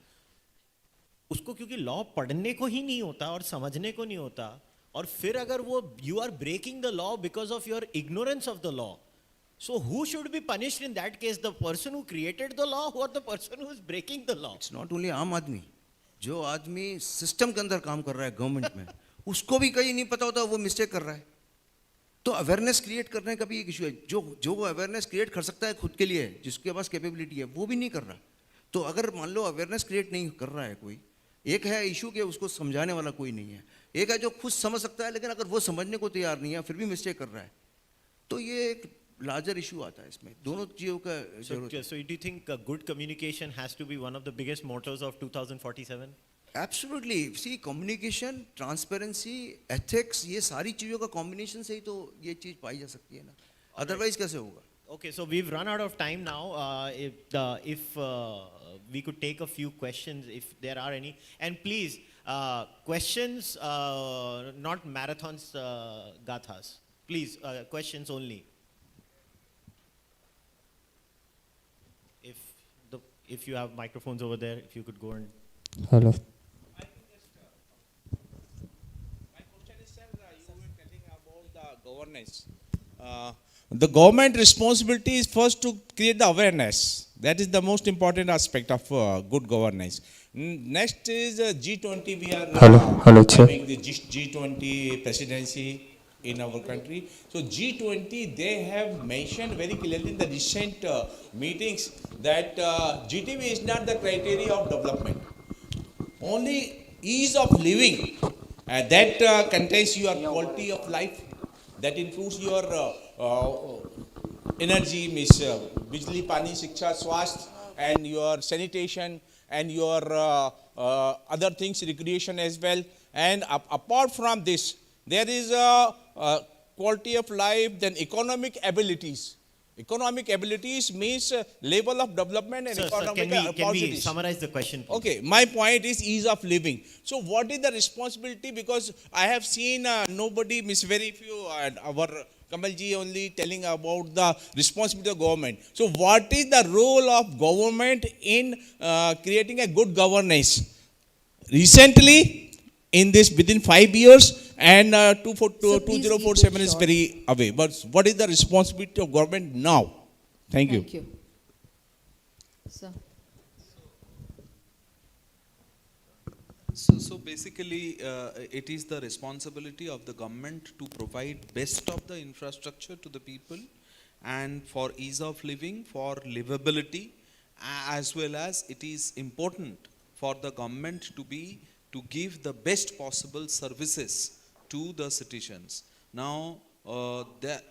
B: उसको क्योंकि लॉ पढ़ने को ही नहीं होता और समझने को नहीं होता, और फिर अगर वो you are breaking the law because of your ignorance of the law, so who should be punished in that case? The person who created the law or the person who is breaking the law?
C: It's not only आम आदमी, जो आदमी system के अंदर काम कर रहा है गवर्नमेंट में, उसको भी कहीं नहीं पता होता वो मिस्टेक कर रहा है। तो अवेयरनेस क्रिएट करने का भी एक इशू है। जो अवेयरनेस क्रिएट कर सकता है खुद के लिए, जिसके पास कैपेबिलिटी है, वो भी नहीं कर रहा। तो अगर मान लो अवेयरनेस क्रिएट नहीं कर रहा है कोई, एक है इशू कि उसको समझाने वाला कोई नहीं है, एक है जो खुद समझ सकता है लेकिन अगर वो समझने को तैयार नहीं है फिर भी मिस्टेक कर रहा है, तो ये एक लार्जर इशू आता है इसमें। दोनों चीज़ों का जरूरत है।
B: So do you think good communication has to be one of the biggest mottos of 2047?
C: Absolutely. See, communication, transparency, ethics, ये सारी चीज़ों का कॉम्बिनेशन से ही तो ये चीज़ पाई जा सकती है ना, अदरवाइज कैसे होगा।
B: Okay, so we've run out of time now. If we could take a few questions, if there are any, and please, questions, not marathons, gathas. Please, questions only. If if you have microphones over there, if you could go and.
F: Hello.
G: My question is, sir, you were telling about the governance. The government responsibility is first to create the awareness. That is the most important aspect of good governance. Next is G20. We are
F: Hello, sir.
G: having the G20 presidency in our country. So G20, they have mentioned very clearly in the recent meetings that GDP is not the criteria of development. Only ease of living that contains your quality of life, that includes your energy, means bijli, pani, shiksha, swasth, and your sanitation and your other things, recreation as well. And apart from this, there is a quality of life, then economic abilities. Economic abilities means level of development and
B: Sir,
G: economic
B: can we
G: opportunities.
B: summarize the question, please?
G: Okay, my point is ease of living. So what is the responsibility? Because I have seen nobody, miss very few, our Kamalji only telling about the responsibility of government. So what is the role of government in creating a good governance? Recently, in this within 5 years, and
A: please keep it
G: 2047 is
A: short.
G: very away. But what is the responsibility of government now? Thank you.
A: Thank you. Sir.
E: So basically, it is the responsibility of the government to provide best of the infrastructure to the people, and for ease of living, for livability, as well as it is important for the government to give the best possible services to the citizens. Now, that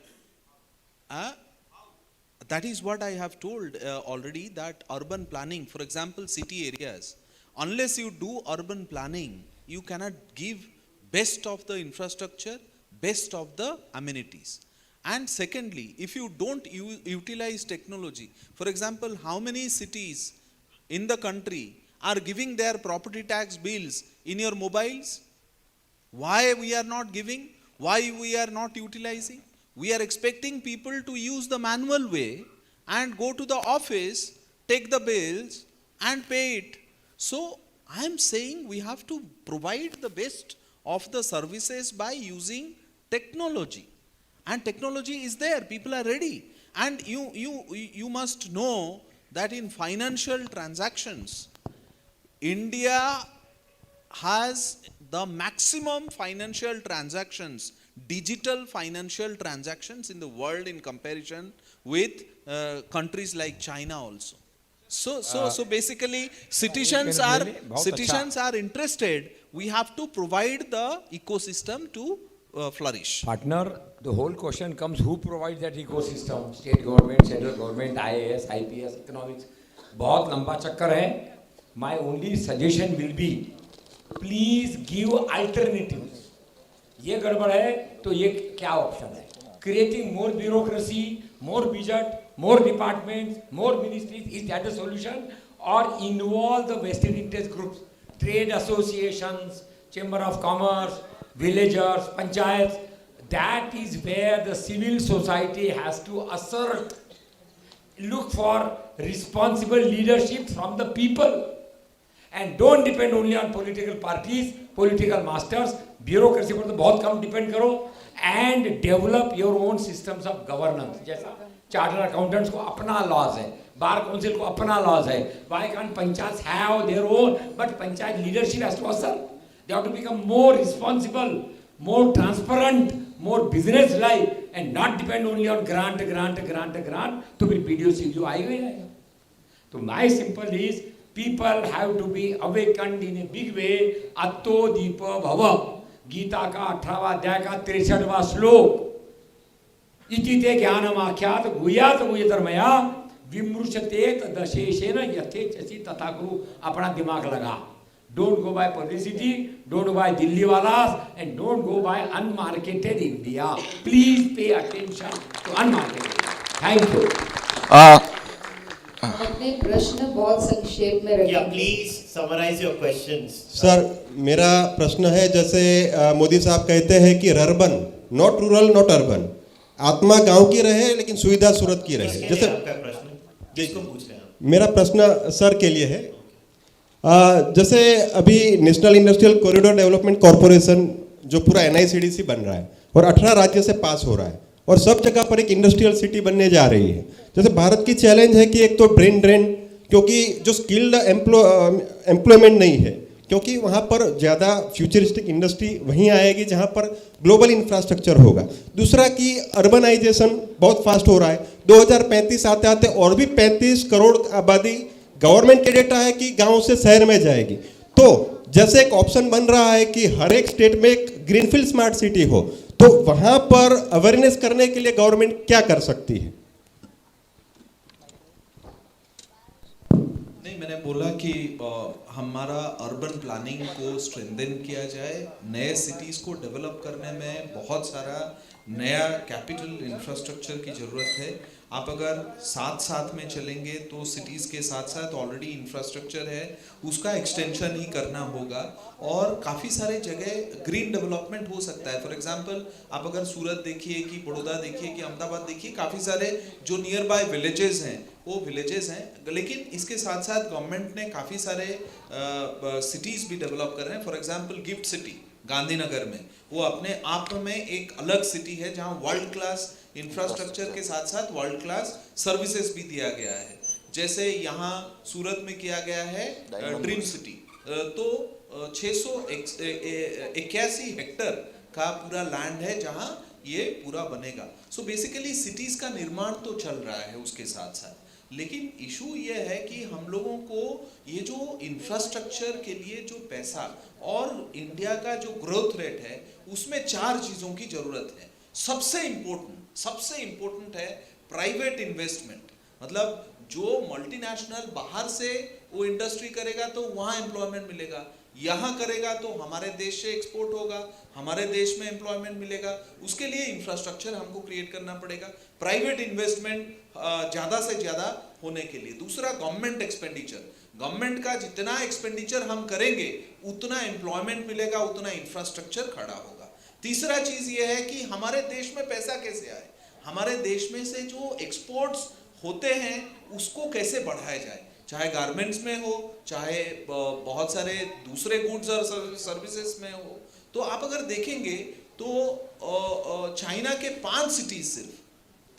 E: is what I have told already, that urban planning, for example, city areas, unless you do urban planning, you cannot give best of the infrastructure, best of the amenities. And secondly, if you don't utilize technology, for example, how many cities in the country are giving their property tax bills in your mobiles? Why we are not giving? Why we are not utilizing? We are expecting people to use the manual way and go to the office, take the bills and pay it. So I am saying we have to provide the best of the services by using technology. And technology is there, people are ready. And you must know that in financial transactions, India has the maximum financial transactions, digital financial transactions in the world in comparison with countries like China also. So basically, citizens are interested. We have to provide the ecosystem to flourish.
D: Partner, the whole question comes, who provides that ecosystem? State government, central government, IAS, IPS, economics. बहुत लंबा चक्कर है. My only suggestion will be, please give alternatives. ये गड़बड़ है तो ये क्या ऑप्शन है? Creating more bureaucracy, more budget, more departments, more ministries, is that the solution? Or involve the vested interest groups, trade associations, chamber of commerce, villagers, panchayats. That is where the civil society has to assert, look for responsible leadership from the people. And don't depend only on political parties, political masters, bureaucracy पर तो बहुत कम depend करो, and develop your own systems of governance. जैसा chartered accountants को अपना laws है, bar council को अपना laws है. Why can't panchayats have their own? But panchayat leadership has to assert. They have to become more responsible, more transparent, more business-like, and not depend only on grant. तो फिर PDO आएगा. So my simple is, people have to be awakened in a big way. Atto Deepa Bhava. Gita का 18वां अध्याय का 63वां श्लोक. इति ते ज्ञानमाख्यात गुह्यात गुह्यतरमया विमृशतेत दशेशेन यथेच्छसि तथा कुरु. अपना दिमाग लगा. Don't go by publicity, don't go by Delhi walas, and don't go by unmarketed India. Please pay attention to unmarketed India. Thank you.
A: अपने प्रश्न बहुत संक्षेप में
B: Yeah,
A: रखें।
B: please summarize your questions.
F: Sir मेरा प्रश्न है, जैसे मोदी साहब कहते हैं कि rurban not rural not urban, आत्मा गांव की रहे लेकिन सुविधा सूरत की रहे।
B: किसके
F: जैसे
B: लिए आपका प्रश्न? किसको पूछ रहे हैं आप?
F: मेरा प्रश्न सर के लिए है, जैसे अभी national industrial corridor development corporation जो पूरा NICDC बन रहा है और 18 राज्य से पास हो रहा है और सब जगह पर एक इंडस्ट्रियल सिटी बनने जा रही है। जैसे भारत की चैलेंज है कि एक तो ब्रेन ड्रेन, क्योंकि जो स्किल्ड एम्प्लॉयमेंट नहीं है, क्योंकि वहाँ पर ज़्यादा फ्यूचरिस्टिक इंडस्ट्री वहीं आएगी जहाँ पर ग्लोबल इंफ्रास्ट्रक्चर होगा। दूसरा कि अर्बनाइजेशन बहुत फास्ट हो रहा है, 2035 आते आते और भी 35 करोड़ आबादी गवर्नमेंट के डेटा है कि गांव से शहर में जाएगी। तो जैसे एक ऑप्शन बन रहा है कि हर एक स्टेट में एक ग्रीनफील्ड स्मार्ट सिटी हो, तो वहाँ पर अवेयरनेस करने के लिए गवर्नमेंट क्या कर सकती है?
E: नहीं, मैंने बोला कि हमारा अर्बन प्लानिंग को स्ट्रेंथन किया जाए, नए सिटीज़ को डेवलप करने में बहुत सारा नया कैपिटल इंफ्रास्ट्रक्चर की ज़रूरत है। आप अगर साथ साथ में चलेंगे तो सिटीज़ के साथ साथ ऑलरेडी इंफ्रास्ट्रक्चर है उसका एक्सटेंशन ही करना होगा और काफ़ी सारे जगह ग्रीन डेवलपमेंट हो सकता है। फॉर एग्जांपल आप अगर सूरत देखिए कि बड़ौदा देखिए कि अहमदाबाद देखिए, काफ़ी सारे जो नियर बाय विलेजेस हैं वो विलेजेस हैं, लेकिन इसके साथ साथ गवर्नमेंट ने काफ़ी सारे सिटीज़ भी डेवलप कर रहे हैं। For example gift city Gandhinagar में, वो अपने आप में एक अलग सिटी है जहां वर्ल्ड क्लास इंफ्रास्ट्रक्चर के साथ साथ वर्ल्ड क्लास सर्विसेज भी दिया गया है। जैसे यहाँ सूरत में किया गया है ड्रीम सिटी, तो 681 हेक्टर का पूरा लैंड है जहां ये पूरा बनेगा। सो बेसिकली सिटीज का निर्माण तो चल रहा है उसके साथ साथ, लेकिन इशू ये है कि हम लोगों को ये जो इंफ्रास्ट्रक्चर के लिए जो पैसा और इंडिया का जो ग्रोथ रेट है उसमें 4 चीज़ों की ज़रूरत है। सबसे इम्पोर्टेंट है प्राइवेट इन्वेस्टमेंट, मतलब जो मल्टीनेशनल बाहर से वो इंडस्ट्री करेगा तो वहाँ एम्प्लॉयमेंट मिलेगा, यहाँ करेगा तो हमारे देश से एक्सपोर्ट होगा, हमारे देश में एम्प्लॉयमेंट मिलेगा। उसके लिए इंफ्रास्ट्रक्चर हमको क्रिएट करना पड़ेगा, प्राइवेट इन्वेस्टमेंट ज़्यादा से ज़्यादा होने के लिए। दूसरा गवर्नमेंट एक्सपेंडिचर, गवर्नमेंट का जितना एक्सपेंडिचर हम करेंगे उतना एम्प्लॉयमेंट मिलेगा, उतना इंफ्रास्ट्रक्चर खड़ा होगा। तीसरा चीज़ ये है कि हमारे देश में पैसा कैसे आए, हमारे देश में से जो एक्सपोर्ट्स होते हैं उसको कैसे बढ़ाया जाए, चाहे गारमेंट्स में हो, चाहे बहुत सारे दूसरे गुड्स और सर्विसेज में हो। तो आप अगर देखेंगे तो चाइना के 5 सिटीज, सिर्फ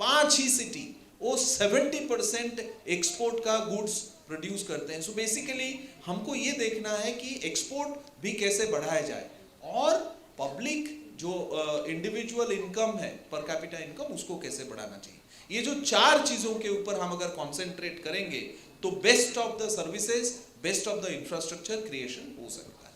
E: 5 ही सिटी वो 70% एक्सपोर्ट का गुड्स प्रोड्यूस करते हैं। सो बेसिकली हमको ये देखना है कि एक्सपोर्ट भी कैसे बढ़ाया जाए और पब्लिक जो इंडिविजुअल इनकम है, पर कैपिटा इनकम, उसको कैसे बढ़ाना चाहिए। ये जो 4 चीज़ों के ऊपर हम अगर कॉन्सेंट्रेट करेंगे तो best of the services, best of the infrastructure creation हो सकता है।